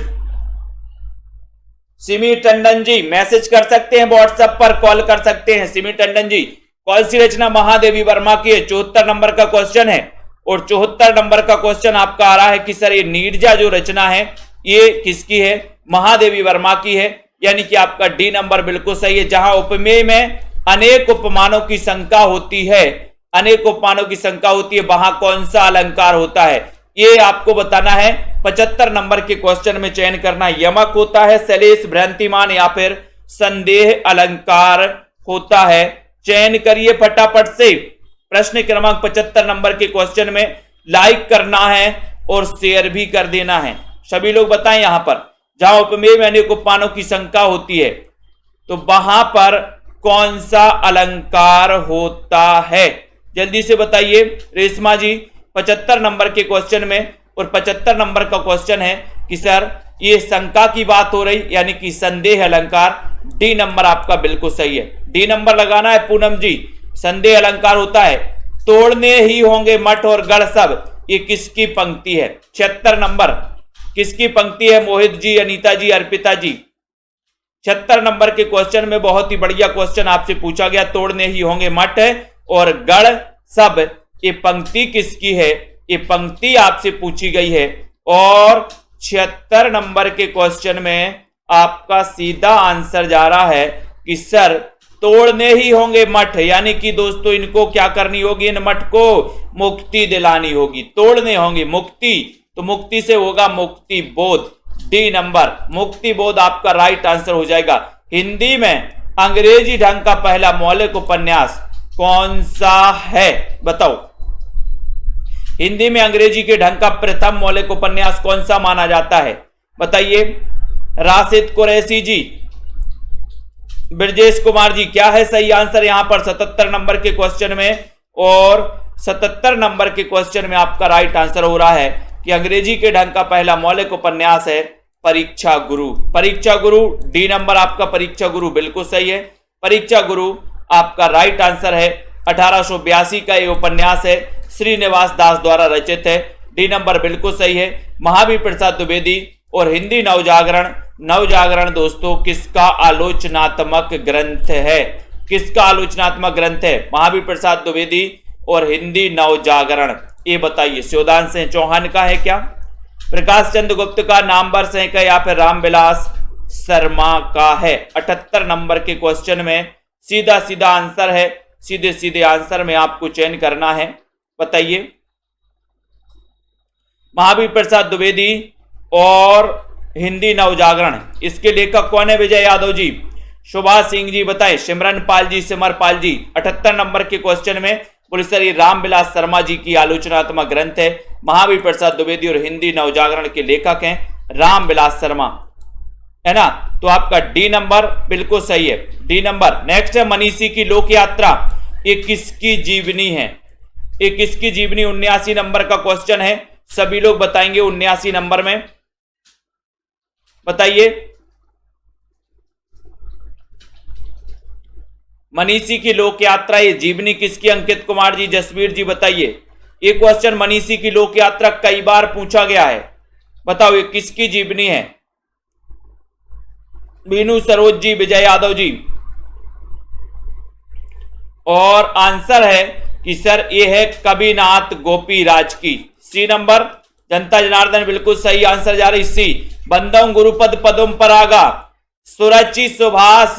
सिमी टंडन जी मैसेज कर सकते हैं, व्हाट्सएप पर कॉल कर सकते हैं। सिमी टंडन जी, कौन सी रचना महादेवी वर्मा की है? 74 नंबर का क्वेश्चन है, और 74 नंबर का क्वेश्चन आपका आ रहा है कि सर ये नीरजा जो रचना है ये किसकी है? महादेवी वर्मा की है, यानी कि आपका डी नंबर बिल्कुल सही है। जहां उपमेय में अनेक उपमानों की शंका होती है, अनेक उपमानों की शंका होती है, वहां कौन सा अलंकार होता है? ये आपको बताना है। 75 नंबर के क्वेश्चन में चयन करना, यमक होता है, सलेश, भ्रांतिमान या फिर संदेह अलंकार होता है। चयन करिए फटाफट से। प्रश्न क्रमांक 75 नंबर के क्वेश्चन में लाइक करना है और शेयर भी कर देना है। सभी लोग बताएं यहां पर जहां उपमेय में अनेक उपमानों की शंका होती है तो वहां पर कौन सा अलंकार होता है? जल्दी से बताइए रेशमा जी। 75 नंबर के क्वेश्चन में, और 75 नंबर का क्वेश्चन है कि सर ये शंका की बात हो रही, यानी कि संदेह अलंकार। डी नंबर आपका बिल्कुल सही है, डी नंबर लगाना है पूनम जी। संदेह अलंकार होता है, तोड़ने ही होंगे मठ और गढ़ सब, ये किसकी पंक्ति है? 76 नंबर किसकी पंक्ति है? मोहित जी, अनीता जी, अर्पिता जी। 76 नंबर के क्वेश्चन में बहुत ही बढ़िया क्वेश्चन आपसे पूछा गया, तोड़ने ही होंगे मठ और गढ़ सब, ये पंक्ति किसकी है? ये पंक्ति आपसे पूछी गई है। और 76 नंबर के क्वेश्चन में आपका सीधा आंसर जा रहा है कि सर तोड़ने ही होंगे मठ, यानी कि दोस्तों इनको क्या करनी होगी, इन मठ को मुक्ति दिलानी होगी, तोड़ने होंगे मुक्ति, तो मुक्ति से होगा मुक्ति बोध। डी नंबर मुक्ति बोध आपका राइट आंसर हो जाएगा। हिंदी में अंग्रेजी ढंग का पहला मौलिक उपन्यास कौन सा है, बताओ। हिंदी में अंग्रेजी के ढंग का प्रथम मौलिक उपन्यास कौन सा माना जाता है, बताइए। राशिद कुरैशी जी, ब्रजेश कुमार जी, क्या है सही आंसर यहां पर 77 नंबर के क्वेश्चन में। और 77 नंबर के क्वेश्चन में आपका राइट आंसर हो रहा है कि अंग्रेजी के ढंग का पहला मौलिक उपन्यास है परीक्षा गुरु। परीक्षा गुरु डी नंबर आपका परीक्षा गुरु बिल्कुल सही है। परीक्षा गुरु आपका राइट आंसर है। 1882 का यह उपन्यास है, श्रीनिवास दास द्वारा रचित है। डी नंबर बिल्कुल सही है। महावीर प्रसाद द्विवेदी और हिंदी नवजागरण, नवजागरण दोस्तों किसका आलोचनात्मक ग्रंथ है, किसका आलोचनात्मक ग्रंथ है, महावीर प्रसाद द्विवेदी और हिंदी नवजागरण, ये बताइए। शिवदान सिंह चौहान का है क्या, प्रकाश चंद्र गुप्त का, नामवर सिंह का, या फिर रामविलास शर्मा का है। 78 नंबर के क्वेश्चन में सीधा सीधा आंसर है, सीधे सीधे आंसर में आपको चयन करना है, बताइए। महावीर प्रसाद द्विवेदी और हिंदी नवजागरण, इसके लेखक कौन है, विजय यादव जी, सुभाष सिंह जी बताएं, सिमरन पाल जी, सिमर पाल जी। 78 नंबर के क्वेश्चन में बोले सर ये रामविलास शर्मा जी की आलोचनात्मक ग्रंथ है। महावीर प्रसाद द्विवेदी और हिंदी नवजागरण के लेखक हैं रामविलास शर्मा, है ना। तो आपका डी नंबर बिल्कुल सही है, डी नंबर। नेक्स्ट है मनीषी की लोक यात्रा, ये किसकी जीवनी है, ये किसकी जीवनी। 79 नंबर का क्वेश्चन है, सभी लोग बताएंगे 79 नंबर में, बताइए। मनीषी की लोक यात्रा ये जीवनी किसकी, अंकित कुमार जी, जसवीर जी बताइए। ये क्वेश्चन मनीषी की लोक यात्रा कई बार पूछा गया है, बताओ ये किसकी जीवनी है। बीनू सरोज जी, विजय यादव जी। और आंसर है कि सर ये है कविनाथ गोपीराज की। सी नंबर जनता जनार्दन बिल्कुल सही आंसर जा रही सी। बंदम गुरुपद पदम परागा, सुरचि सुभाष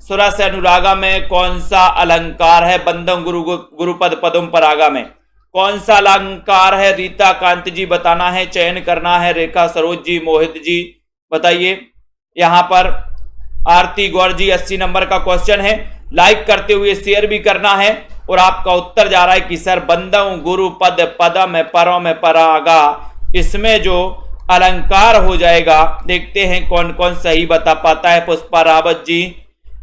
सुरस अनुरागा में कौन सा अलंकार है, बंदम गुरुपद पदम परागा में कौन सा अलंकार है। रीता कांत जी बताना है, चयन करना है। रेखा सरोज जी, मोहित जी बताइए। यहां पर आरती गौर जी 80 नंबर का क्वेश्चन है, लाइक करते हुए शेयर भी करना है। और आपका उत्तर जा रहा है कि सर बंदम गुरु पद पदम परों में परागा, इसमें जो अलंकार हो जाएगा, देखते हैं कौन कौन सही बता पाता है। पुष्पा रावत जी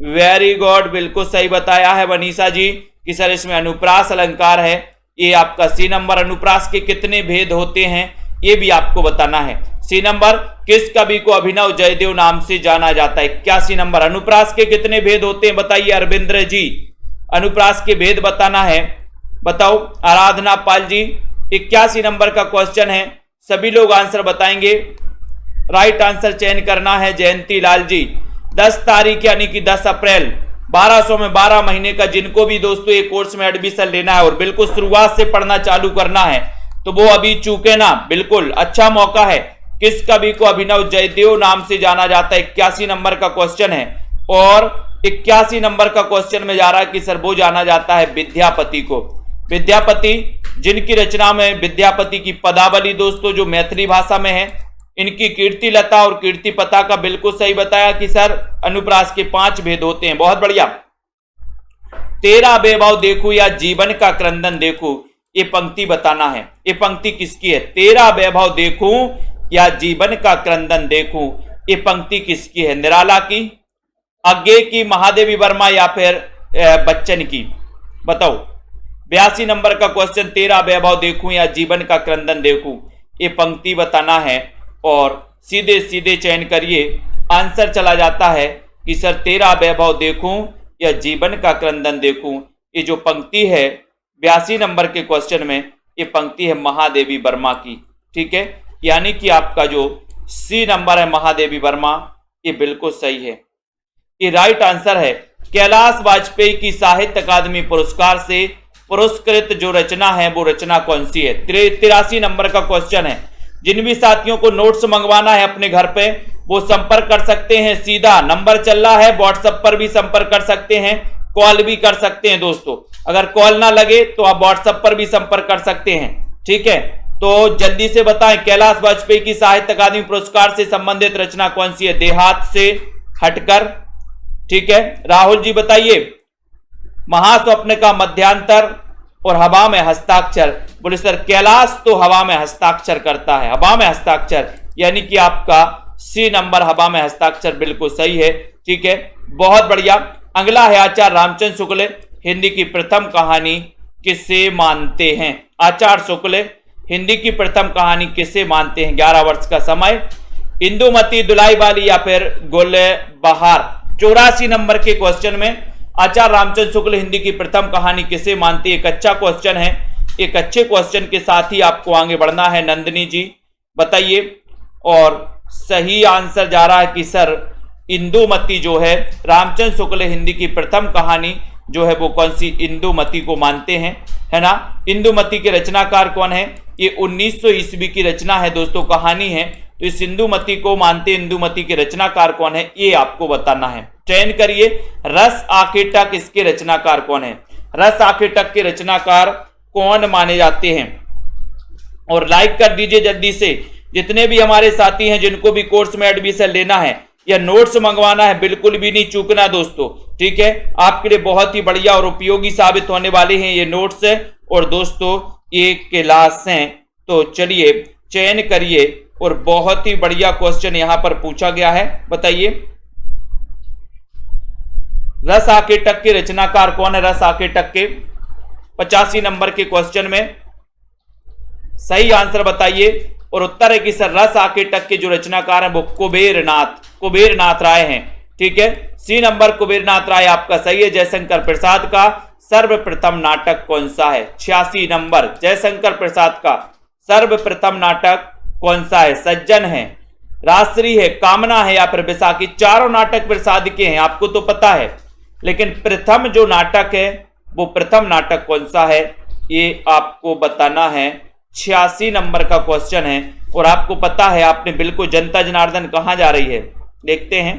वेरी गुड, बिल्कुल सही बताया है। वनीसा जी कि सर इसमें अनुप्रास अलंकार है। ये आपका सी नंबर। अनुप्रास के कितने भेद होते हैं ये भी आपको बताना है। सी नंबर किस कवि को अभिनव जयदेव नाम से जाना जाता है, 81 नंबर। अनुप्रास के कितने भेद होते हैं बताइए अरविंद्र जी, अनुप्रास के भेद बताना है, बताओ। आराधना पाल जी 81 नंबर का क्वेश्चन है, सभी लोग आंसर बताएंगे, राइट आंसर चयन करना है। जयंती लाल जी 10 तारीख यानी कि 10 अप्रैल 1200 में 12 महीने का जिनको भी दोस्तों ये कोर्स में एडमिशन लेना है और बिल्कुल शुरुआत से पढ़ना चालू करना है तो वो अभी चूके ना, बिल्कुल अच्छा मौका है। किस कवि को अभिनव जयदेव नाम से जाना जाता है, 81 नंबर का क्वेश्चन है। और 81 नंबर का क्वेश्चन में जा रहा है कि सर वो जाना जाता है विद्यापति को। विद्यापति जिनकी रचना में विद्यापति की पदावली दोस्तों जो मैथिली भाषा में है, इनकी कीर्ति लता और कीर्ति पता का बिल्कुल सही बताया कि सर अनुप्रास के 5 भेद होते हैं, बहुत बढ़िया। तेरा वैभव देखूं या जीवन का क्रंदन देखूं, ये पंक्ति बताना है। ये पंक्ति किसकी है, तेरा वैभव देखूं या जीवन का क्रंदन देखूं, ये पंक्ति किसकी है, निराला की, आगे की, महादेवी वर्मा या फिर बच्चन की, बताओ। 82 नंबर का क्वेश्चन, तेरा वैभव देखूं या जीवन का क्रंदन देखूं, ये पंक्ति बताना है। और सीधे सीधे चयन करिए, आंसर चला जाता है कि सर तेरा वैभव देखूं या जीवन का क्रंदन देखूं। ये जो पंक्ति है 82 नंबर के क्वेश्चन में, ये पंक्ति है महादेवी वर्मा की, ठीक है। यानी कि आपका जो सी नंबर है महादेवी वर्मा, ये बिल्कुल सही है, ये राइट आंसर है। कैलाश वाजपेयी की साहित्य अकादमी पुरस्कार से पुरस्कृत जो रचना है वो रचना कौन सी है। 83 नंबर का क्वेश्चन है। जिन भी साथियों को नोट्स मंगवाना है अपने घर पे वो संपर्क कर सकते हैं। सीधा नंबर चल रहा है, व्हाट्सएप पर भी संपर्क कर सकते हैं, कॉल भी कर सकते हैं दोस्तों। अगर कॉल ना लगे तो आप व्हाट्सएप पर भी संपर्क कर सकते हैं, ठीक है। तो जल्दी से बताएं, कैलाश वाजपेयी की साहित्य अकादमी पुरस्कार से संबंधित रचना कौन सी है? देहात से हटकर, ठीक है। राहुल जी बताइए। महास्वप्न का मध्यांतर और हवा में हस्ताक्षर। बोले सर कैलाश तो हवा में हस्ताक्षर करता है, हवा में हस्ताक्षर, यानी कि आपका सी नंबर हवा में हस्ताक्षर बिल्कुल सही है, ठीक है, बहुत बढ़िया। अगला है आचार्य रामचंद्र शुक्ल हिंदी की प्रथम कहानी किसे मानते हैं? आचार्य शुक्ल हिंदी की प्रथम कहानी किसे मानते हैं? 11 वर्ष का समय। इंदुमती, दुलाई वाली या फिर गुलबहार। 84 नंबर के क्वेश्चन में आचार्य रामचंद्र शुक्ल हिंदी की प्रथम कहानी किसे मानती है? एक अच्छा क्वेश्चन है। एक अच्छे क्वेश्चन के साथ ही आपको आगे बढ़ना है। नंदिनी जी बताइए, और सही आंसर जा रहा है कि सर इंदुमती जो है रामचंद्र शुक्ल हिंदी की प्रथम कहानी जो है वो कौन सी? इंदुमती को मानते हैं, है ना। इंदुमती के रचनाकार कौन है? ये 1900 ईस्वी की रचना है दोस्तों, कहानी है। तो इस इंदुमती को मानते, इंदुमती के रचनाकार कौन है ये आपको बताना है। चयन करिए। रस आखेटक इसके रचनाकार कौन है? रस आखेटक के रचनाकार कौन माने जाते हैं? और लाइक कर दीजिए जल्दी से। जितने भी हमारे साथी हैं जिनको भी कोर्स में एडमिशन लेना है या नोट्स मंगवाना है, बिल्कुल भी नहीं चूकना दोस्तों, ठीक है। आपके लिए बहुत ही बढ़िया और उपयोगी साबित होने वाले हैं ये नोट्स है। और दोस्तों ये क्लास हैं, तो चलिए चयन करिए। और बहुत ही बढ़िया क्वेश्चन यहां पर पूछा गया है, बताइए रस आखेटक के रचनाकार कौन है? रस आखेटक के 85 नंबर के क्वेश्चन में सही आंसर बताइए। और उत्तर है कि सर रस आखेटक के जो रचनाकार हैं वो कुबेरनाथ राय हैं, ठीक है। सी नंबर कुबेरनाथ राय आपका सही है। जयशंकर प्रसाद का सर्वप्रथम नाटक कौन सा है? 86 नंबर जयशंकर प्रसाद का सर्वप्रथम नाटक कौन सा है? सज्जन है, राजश्री है, कामना है या फिर बैसाखी। चारों नाटक प्रसाद के हैं, आपको तो पता है, लेकिन प्रथम जो नाटक है वो प्रथम नाटक कौन सा है ये आपको बताना है। 86 नंबर का क्वेश्चन है। और आपको पता है, आपने बिल्कुल जनता जनार्दन कहां जा रही है, देखते हैं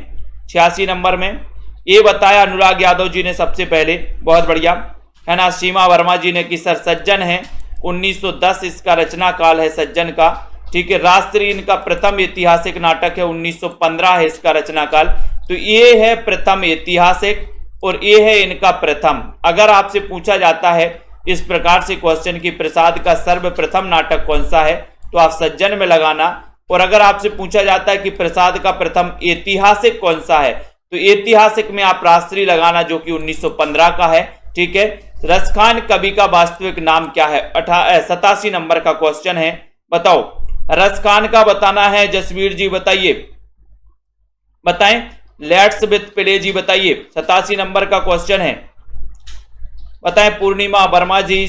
86 नंबर में। ये बताया अनुराग यादव जी ने सबसे पहले, बहुत बढ़िया, है ना। सीमा वर्मा जी ने कि सर सज्जन है, 1910 इसका रचना काल है सज्जन का, ठीक है। राजश्री इनका प्रथम ऐतिहासिक नाटक है, 1915 है इसका रचना काल। तो ये है प्रथम ऐतिहासिक और ये है इनका प्रथम। अगर आपसे पूछा जाता है इस प्रकार से क्वेश्चन की प्रसाद का सर्वप्रथम नाटक कौन सा है, तो आप सज्जन में लगाना। और अगर आपसे पूछा जाता है कि प्रसाद का प्रथम ऐतिहासिक कौन सा है, तो ऐतिहासिक में आप राजश्री लगाना जो कि 1915 का है, ठीक है। रसखान कवि का वास्तविक नाम क्या है? 87 नंबर का क्वेश्चन है, बताओ रसखान का बताना है। जसवीर जी बताइए, बताएं। लेट्स विथ प्ले जी बताइए, 87 नंबर का क्वेश्चन है, बताएं। पूर्णिमा वर्मा जी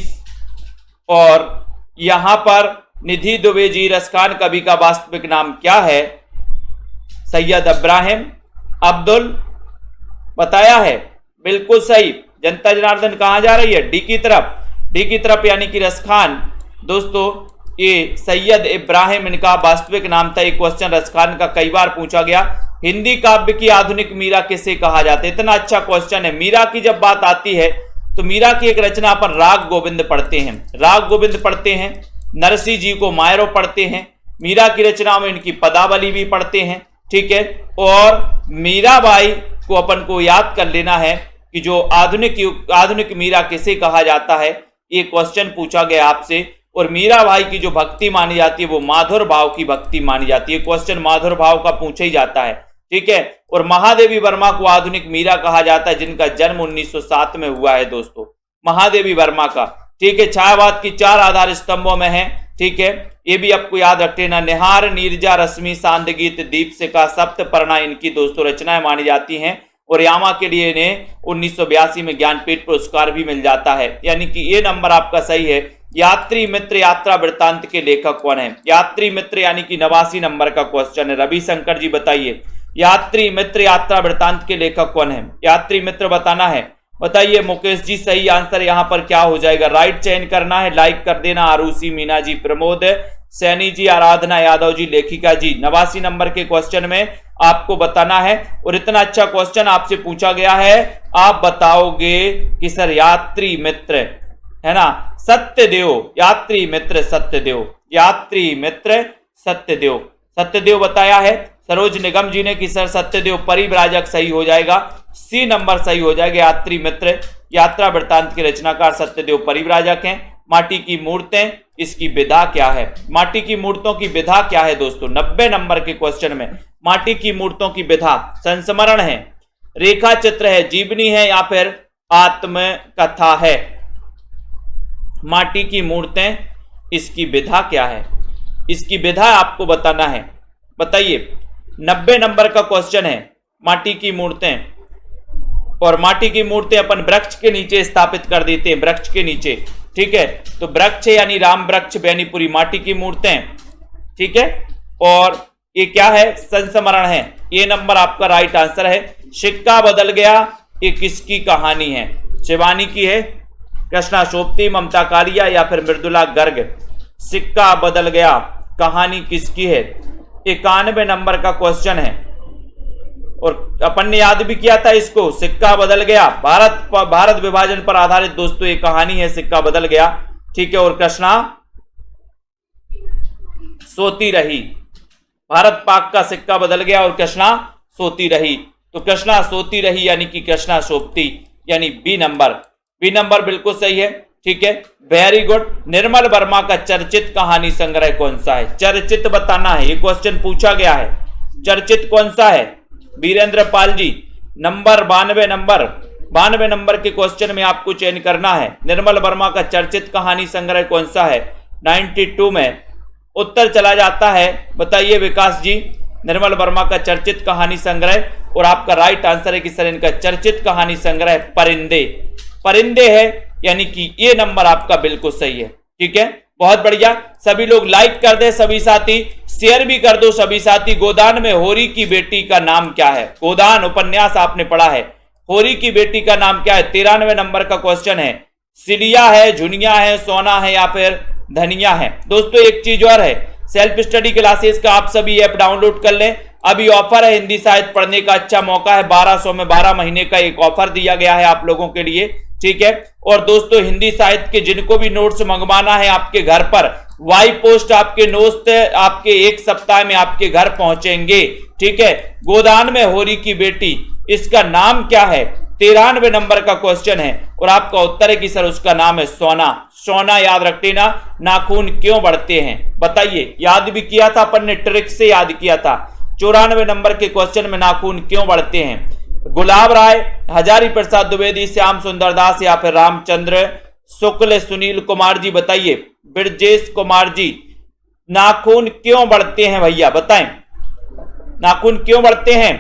और यहां पर निधि दुबे जी, रसखान कवि का वास्तविक नाम क्या है? सैयद इब्राहिम अब्दुल बताया है, बिल्कुल सही। जनता जनार्दन कहां जा रही है? डी की तरफ, डी की तरफ, यानी कि रसखान। दोस्तों ये सैयद इब्राहिम इनका वास्तविक नाम था। एक क्वेश्चन रसखान का कई बार पूछा गया। हिंदी काव्य की आधुनिक मीरा किसे कहा जाता है? इतना अच्छा क्वेश्चन है। मीरा की जब बात आती है तो मीरा की एक रचना पर राग गोविंद पढ़ते हैं, राग गोविंद पढ़ते हैं, नरसिंह जी को मायरो पढ़ते हैं, मीरा की रचना में इनकी पदावली भी पढ़ते हैं, ठीक है। और मीराबाई को अपन को याद कर लेना है कि जो आधुनिक मीरा किसे कहा जाता है, ये क्वेश्चन पूछा गया आपसे। और मीराबाई की जो भक्ति मानी जाती है वो माधुर भाव की भक्ति मानी जाती है। क्वेश्चन माधुर भाव का पूछा ही जाता है, ठीक है। और महादेवी वर्मा को आधुनिक मीरा कहा जाता है, जिनका जन्म 1907 में हुआ है दोस्तों, महादेवी वर्मा का, ठीक है। छायावाद की 4 आधार स्तंभों में है, ठीक है। ये भी आपको याद रख लेना। निहार, नीरजा, रश्मि, सांद गीत, दीपशिखा, सप्तपर्णा इनकी दोस्तों रचनाएं मानी जाती हैं। और यामा के लिए इन्हें 1982 में ज्ञानपीठ पुरस्कार भी मिल जाता है, यानी कि ये नंबर आपका सही है। यात्री मित्र यात्रा वृत्तांत के लेखक कौन है? यात्री मित्र यानी कि 89 नंबर का क्वेश्चन है। रविशंकर जी बताइए, यात्री मित्र यात्रा वृत्तांत के लेखक कौन है? यात्री मित्र बताना है, बताइए। मुकेश जी सही आंसर यहां पर क्या हो जाएगा? राइट चयन करना है, लाइक कर देना। आरुषि, मीना जी, प्रमोद, सैनी जी, आराधना यादव जी, लेखिका जी। 89 नंबर के क्वेश्चन में आपको बताना है और इतना अच्छा क्वेश्चन आपसे पूछा गया है, आप बताओगे कि सर यात्री मित्र है ना, सत्यदेव, यात्री मित्र सत्यदेव, यात्री मित्र सत्यदेव, सत्यदेव बताया है सरोज निगम जी ने कि सर सत्यदेव परिव्राजक सही हो जाएगा, सी नंबर सही हो जाएगा। यात्री मित्र यात्रा वृत्तांत के रचनाकार सत्यदेव परिव्राजक हैं। माटी की मूर्तें, इसकी विधा क्या है? माटी की मूर्तों की विधा क्या है दोस्तों? 90 नंबर के क्वेश्चन में माटी की मूर्तों की विधा संस्मरण है, रेखा चित्र है, जीवनी है या फिर आत्मकथा है? माटी की मूर्तें, इसकी विधा क्या है? इसकी विधा आपको बताना है, बताइए। 90 नंबर का क्वेश्चन है, माटी की मूर्तें। और माटी की मूर्तें अपन वृक्ष के नीचे स्थापित कर देते हैं, वृक्ष के नीचे, ठीक है। तो वृक्ष यानी राम वृक्ष बेनीपुरी, माटी की मूर्तें, ठीक है। और ये क्या है? संस्मरण है, ये नंबर आपका राइट आंसर है। सिक्का बदल गया, ये किसकी कहानी है? शिवानी की है, कृष्णा शोभती, ममता कालिया या फिर मृदुला गर्ग? सिक्का बदल गया कहानी किसकी है? 91 नंबर का क्वेश्चन है और अपन ने याद भी किया था इसको, सिक्का बदल गया, भारत विभाजन पर आधारित दोस्तों ये कहानी है, सिक्का बदल गया, ठीक है। और कृष्णा सोती रही, भारत पाक का सिक्का बदल गया और कृष्णा सोती रही। तो कृष्णा सोती रही यानी कि कृष्णा शोभती, यानी बी नंबर, बी नंबर बिल्कुल सही है, ठीक है, वेरी गुड। निर्मल वर्मा का चर्चित कहानी संग्रह कौन सा है? चर्चित बताना है, ये क्वेश्चन पूछा गया है, चर्चित कौन सा है? वीरेंद्र पाल जी, नंबर 92 नंबर के क्वेश्चन में आपको चयन करना है। निर्मल वर्मा का चर्चित कहानी संग्रह कौन सा है? 92 में उत्तर चला जाता है, बताइए विकास जी। निर्मल वर्मा का चर्चित कहानी संग्रह, और आपका राइट आंसर है कि सर इनका चर्चित कहानी संग्रह परिंदे, परिंदे है, यानी कि ये नंबर आपका बिल्कुल सही है, ठीक है। बहुत बढ़िया, सभी लोग लाइक कर दे, सभी साथी शेयर भी कर दो सभी साथी। गोदान में होरी की बेटी का नाम क्या है? गोदान उपन्यास आपने पढ़ा है, होरी की बेटी का नाम क्या है? 93 नंबर का क्वेश्चन है। सिलिया है, झुनिया है, सोना है या फिर धनिया है? दोस्तों एक चीज और है, सेल्फ स्टडी क्लासेस का आप सभी ऐप डाउनलोड कर लें, अभी ऑफर है, हिंदी साहित्य पढ़ने का अच्छा मौका है, 1200 में 12 महीने का एक ऑफर दिया गया है आप लोगों के लिए, ठीक है। और दोस्तों हिंदी साहित्य के जिनको भी नोट्स मंगवाना है आपके घर पर, वाई पोस्ट आपके नोट्स आपके 1 सप्ताह में आपके घर पहुंचेंगे, ठीक है। गोदान में होरी की बेटी, इसका नाम क्या है? 93 नंबर का क्वेश्चन है और आपका उत्तर है कि सर उसका नाम है सोना। सोना याद रख लेना। नाखून क्यों बढ़ते हैं? बताइए, याद भी किया था अपन ने, ट्रिक से याद किया था। 94 नंबर के क्वेश्चन में नाखून क्यों बढ़ते हैं? गुलाब राय, हजारी प्रसाद द्विवेदी, श्याम सुंदर दास या फिर रामचंद्र शुक्ल, सुनील कुमार जी बताइए, ब्रजेश कुमार जी, नाखून क्यों बढ़ते हैं भैया बताएं, नाखून क्यों बढ़ते हैं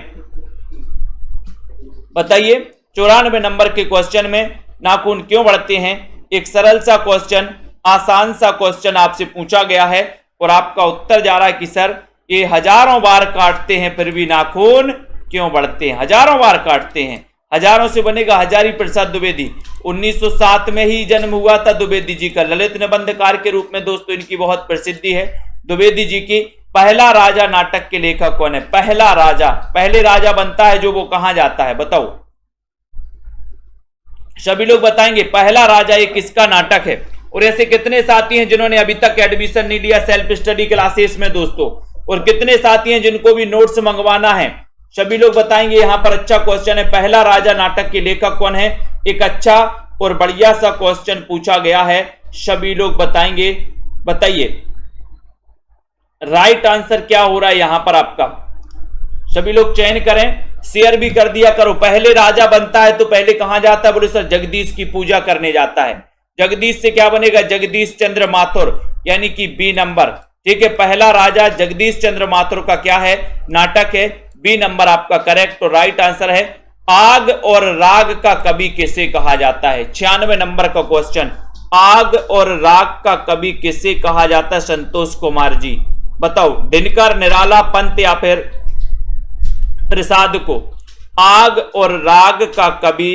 बताइए। 94 नंबर के क्वेश्चन में नाखून क्यों बढ़ते हैं? एक सरल सा क्वेश्चन, आसान सा क्वेश्चन आपसे पूछा गया है और आपका उत्तर जा रहा है कि सर ये हजारों बार काटते हैं फिर भी नाखून क्यों बढ़ते हैं? हजारों बार काटते हैं, हजारों से बनेगा हजारी प्रसाद द्विवेदी। 1907 में ही जन्म हुआ था द्विवेदी जी का, ललित निबंधकार के रूप में दोस्तों इनकी बहुत प्रसिद्धि है द्विवेदी जी की। पहला राजा नाटक के लेखक कौन है? पहला राजा, पहले राजा बनता है जो, वो कहां जाता है बताओ, सभी लोग बताएंगे। पहला राजा ये किसका नाटक है? और ऐसे कितने साथी हैं जिन्होंने अभी तक एडमिशन नहीं लिया सेल्फ स्टडी क्लासेस में दोस्तों, और कितने साथी हैं जिनको भी नोट्स मंगवाना है? सभी लोग बताएंगे। यहां पर अच्छा क्वेश्चन है, पहला राजा नाटक के लेखक कौन है? एक अच्छा और बढ़िया सा क्वेश्चन पूछा गया है, सभी लोग बताएंगे, बताइए राइट आंसर क्या हो रहा है यहां पर आपका, सभी लोग चयन करें, शेयर भी कर दिया करो। पहले राजा बनता है तो पहले कहां जाता है? बोले सर जगदीश की पूजा करने जाता है। जगदीश से क्या बनेगा? जगदीश चंद्र माथुर, यानी कि बी नंबर, ठीक है। पहला राजा जगदीश चंद्र माथुर का क्या है? नाटक है, बी नंबर आपका करेक्ट और राइट आंसर है। आग और राग का कवि किसे कहा जाता है? 96 नंबर का क्वेश्चन, आग और राग का कवि किसे कहा जाता है? संतोष कुमार जी बताओ, दिनकर, निराला, पंत या फिर प्रसाद को? आग और राग का कवि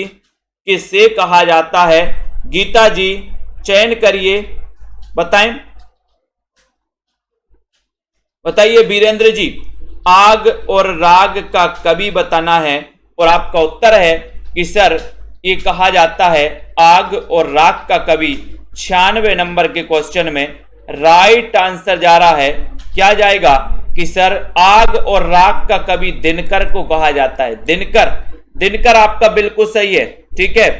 किसे कहा जाता है? गीता जी चयन करिए, बताएं। बताइए वीरेंद्र जी, आग और राग का कवि बताना है। और आपका उत्तर है कि सर ये कहा जाता है आग और राग का कवि। 96 नंबर के क्वेश्चन में राइट आंसर जा रहा है, क्या जाएगा कि सर आग और राग का कवि दिनकर को कहा जाता है। दिनकर, दिनकर आपका बिल्कुल सही है, ठीक है,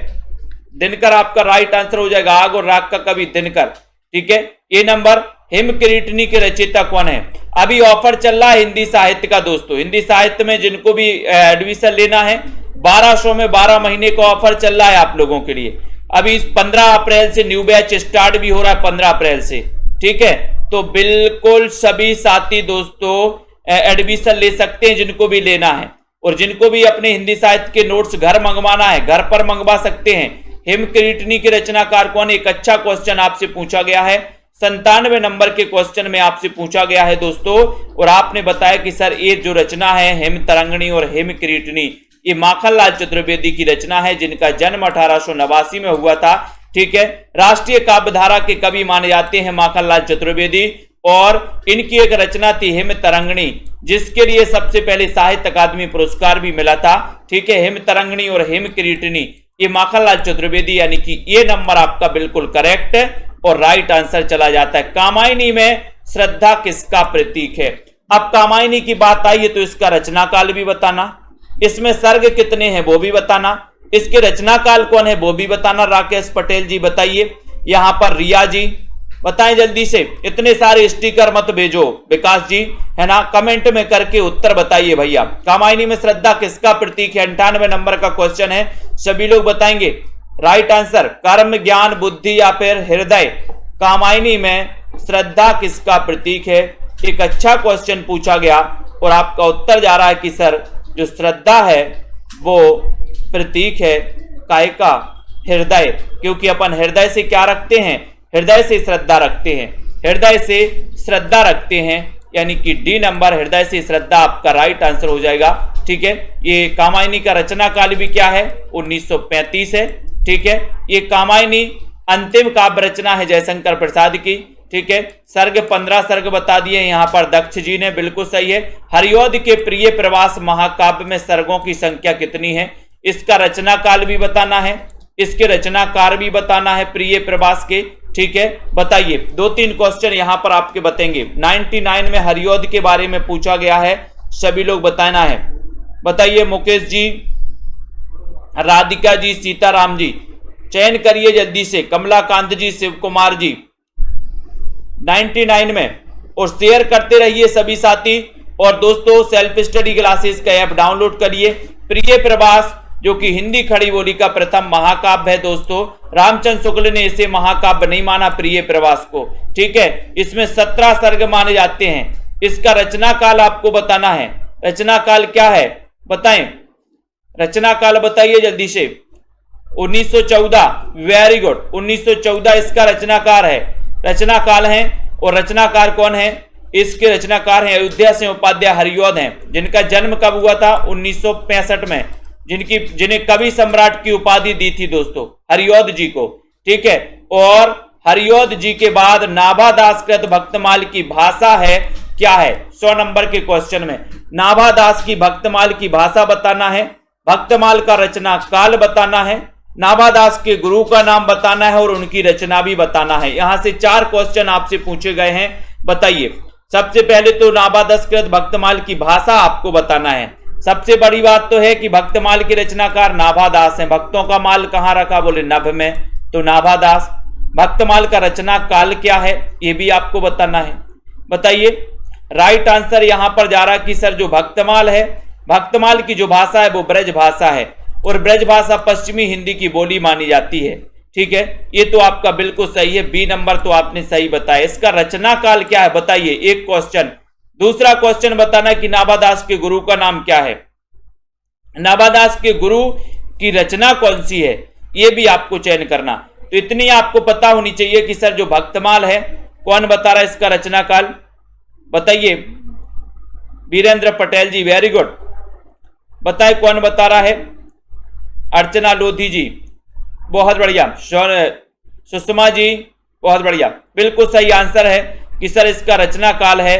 दिनकर आपका राइट आंसर हो जाएगा, आग और राग का कवि दिनकर, ठीक है। ये नंबर हिमकिरीटनी के रचयिता कौन है। अभी ऑफर चल रहा है हिंदी साहित्य का दोस्तों, हिंदी साहित्य में जिनको भी एडमिशन लेना है 1200 में 12 महीने का ऑफर चल रहा है आप लोगों के लिए। अभी 15 अप्रैल से न्यू बैच स्टार्ट भी हो रहा है, 15 अप्रैल से, ठीक है। तो बिल्कुल सभी साथी दोस्तों एडमिशन ले सकते हैं जिनको भी लेना है। और जिनको भी अपने हिंदी साहित्य के नोट्स घर मंगवाना है, घर पर मंगवा सकते हैं। हिमकिरीटनी के रचनाकार कौन। एक अच्छा क्वेश्चन आपसे पूछा गया है, 97 नंबर के क्वेश्चन में आपसे पूछा गया है दोस्तों। और आपने बताया कि सर ये जो रचना है हिम तरंगिणी और हिमकिरीटनी, ये माखनलाल चतुर्वेदी की रचना है, जिनका जन्म 1889 में हुआ था, ठीक है। राष्ट्रीय काव्यधारा के कवि माने जाते हैं माखनलाल चतुर्वेदी। और इनकी एक रचना थी हिम तरंगिणी, जिसके लिए सबसे पहले साहित्य अकादमी पुरस्कार भी मिला था, ठीक है। हिम तरंगिणी और हिमकिरीटनी, ये माखनलाल चतुर्वेदी, यानी कि ये नंबर आपका बिल्कुल करेक्ट और राइट आंसर चला जाता है। कामायनी में श्रद्धा किसका प्रतीक है। अब कामायनी की बात आई है तो इसका रचना काल भी बताना, इसमें सर्ग कितने हैं वो भी बताना, इसके रचना काल कौन है वो भी बताना। राकेश पटेल जी बताइए, यहां पर रिया जी बताएं जल्दी से, इतने सारे स्टिकर मत भेजो विकास जी, है ना, कमेंट में करके उत्तर बताइए भैया। कामायनी में श्रद्धा किसका प्रतीक है, 98 नंबर का क्वेश्चन है, सभी लोग बताएंगे। राइट आंसर कर्म, ज्ञान, बुद्धि या फिर हृदय। कामायनी में श्रद्धा किसका प्रतीक है, एक अच्छा क्वेश्चन पूछा गया और आपका उत्तर जा रहा है कि सर जो श्रद्धा है वो प्रतीक है काय का, हृदय। क्योंकि अपन हृदय से क्या रखते हैं, हृदय से श्रद्धा रखते हैं, हृदय से श्रद्धा रखते हैं, यानी कि डी नंबर हृदय से श्रद्धा आपका राइट आंसर हो जाएगा, ठीक है। ये कामायनी का रचना काल भी क्या है, 1935 है, ठीक है। ये कामायनी अंतिम काव्य रचना है जयशंकर प्रसाद की, ठीक है। सर्ग 15 सर्ग बता दिए यहाँ पर दक्ष जी ने, बिल्कुल सही है। हरिऔध के प्रिय प्रवास महाकाव्य में सर्गों की संख्या कितनी है, इसका रचना काल भी बताना है, इसके रचनाकार भी बताना है प्रिय प्रवास के, ठीक है। बताइए 2-3 क्वेश्चन यहाँ पर आपके बतेंगे। 99 में हरिऔध के बारे में पूछा गया है, सभी लोग बताना है। बताइए मुकेश जी, राधिका जी, सीताराम जी, चयन करिए जल्दी से, कमलाकांत जी, शिव कुमार जी, 99 में। और शेयर करते रहिए सभी साथी। और दोस्तों सेल्फ स्टडी क्लासेस का ऐप डाउनलोड करिए। प्रिय प्रवास जो कि हिंदी खड़ी बोली का प्रथम महाकाव्य है दोस्तों, रामचंद्र शुक्ल ने इसे महाकाव्य नहीं माना प्रिय प्रवास को, ठीक है। इसमें 17 सर्ग माने जाते हैं। इसका रचना काल आपको बताना है, रचना काल क्या है बताएं, रचना काल बताइए जल्दी से। 1914, वेरी गुड, 1914 इसका रचनाकार है, रचना काल है। और रचनाकार कौन है, इसके रचनाकार हैं अयोध्या सिंह उपाध्याय हरिऔध हैं, जिनका जन्म कब हुआ था, 1965 में, जिन्हें कवि सम्राट की उपाधि दी थी दोस्तों हरिऔध जी को, ठीक है। और हरिऔध जी के बाद नाभादास कृत भक्तमाल की भाषा है क्या है, 100 नंबर के क्वेश्चन में नाभादास की भक्तमाल की भाषा बताना है, भक्तमाल का रचना काल बताना है, नाभादास के गुरु का नाम बताना है और उनकी रचना भी बताना है। यहां से 4 क्वेश्चन आपसे पूछे गए हैं, बताइए। सबसे पहले तो नाभादास कृत भक्तमाल की भाषा आपको बताना है। सबसे बड़ी बात तो है कि भक्तमाल के रचनाकार नाभादास हैं। भक्तों का माल कहां रखा, बोले नभ में, तो नाभादास। भक्तमाल का रचना काल क्या है, यह भी आपको बताना है। बताइए राइट आंसर यहां पर जा रहा है कि सर जो भक्तमाल है, भक्तमाल की जो भाषा है वो ब्रज भाषा है और ब्रज भाषा पश्चिमी हिंदी की बोली मानी जाती है, ठीक है। ये तो आपका बिल्कुल सही है, बी नंबर तो आपने सही बताया। इसका रचना काल क्या है बताइए, एक क्वेश्चन। दूसरा क्वेश्चन बताना कि नाभादास के गुरु का नाम क्या है, नाभादास के गुरु की रचना कौन सी है, यह भी आपको चयन करना। तो इतनी आपको पता होनी चाहिए कि सर जो भक्तमाल है कौन बता रहा है इसका रचना काल, बताइए। वीरेंद्र पटेल जी, वेरी गुड, बताए कौन बता रहा है। अर्चना लोधी जी, बहुत बढ़िया। सुषमा जी, बहुत बढ़िया, बिल्कुल सही आंसर है कि सर इसका रचना काल है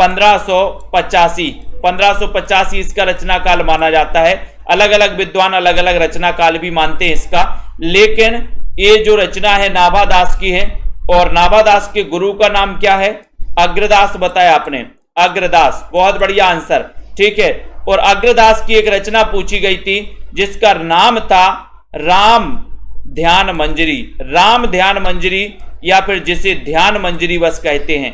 1585 इसका रचना काल माना जाता है। अलग अलग विद्वान अलग अलग रचना काल भी मानते हैं इसका, लेकिन ये जो रचना है नाभादास की है। और नाभादास के गुरु का नाम क्या है? अग्रदास बताया आपने, अग्रदास, बहुत बढ़िया आंसर, ठीक है। और अग्रदास की एक रचना पूछी गई थी जिसका नाम था राम ध्यान मंजरी, राम ध्यान मंजरी, या फिर जिसे ध्यान मंजरी बस कहते हैं।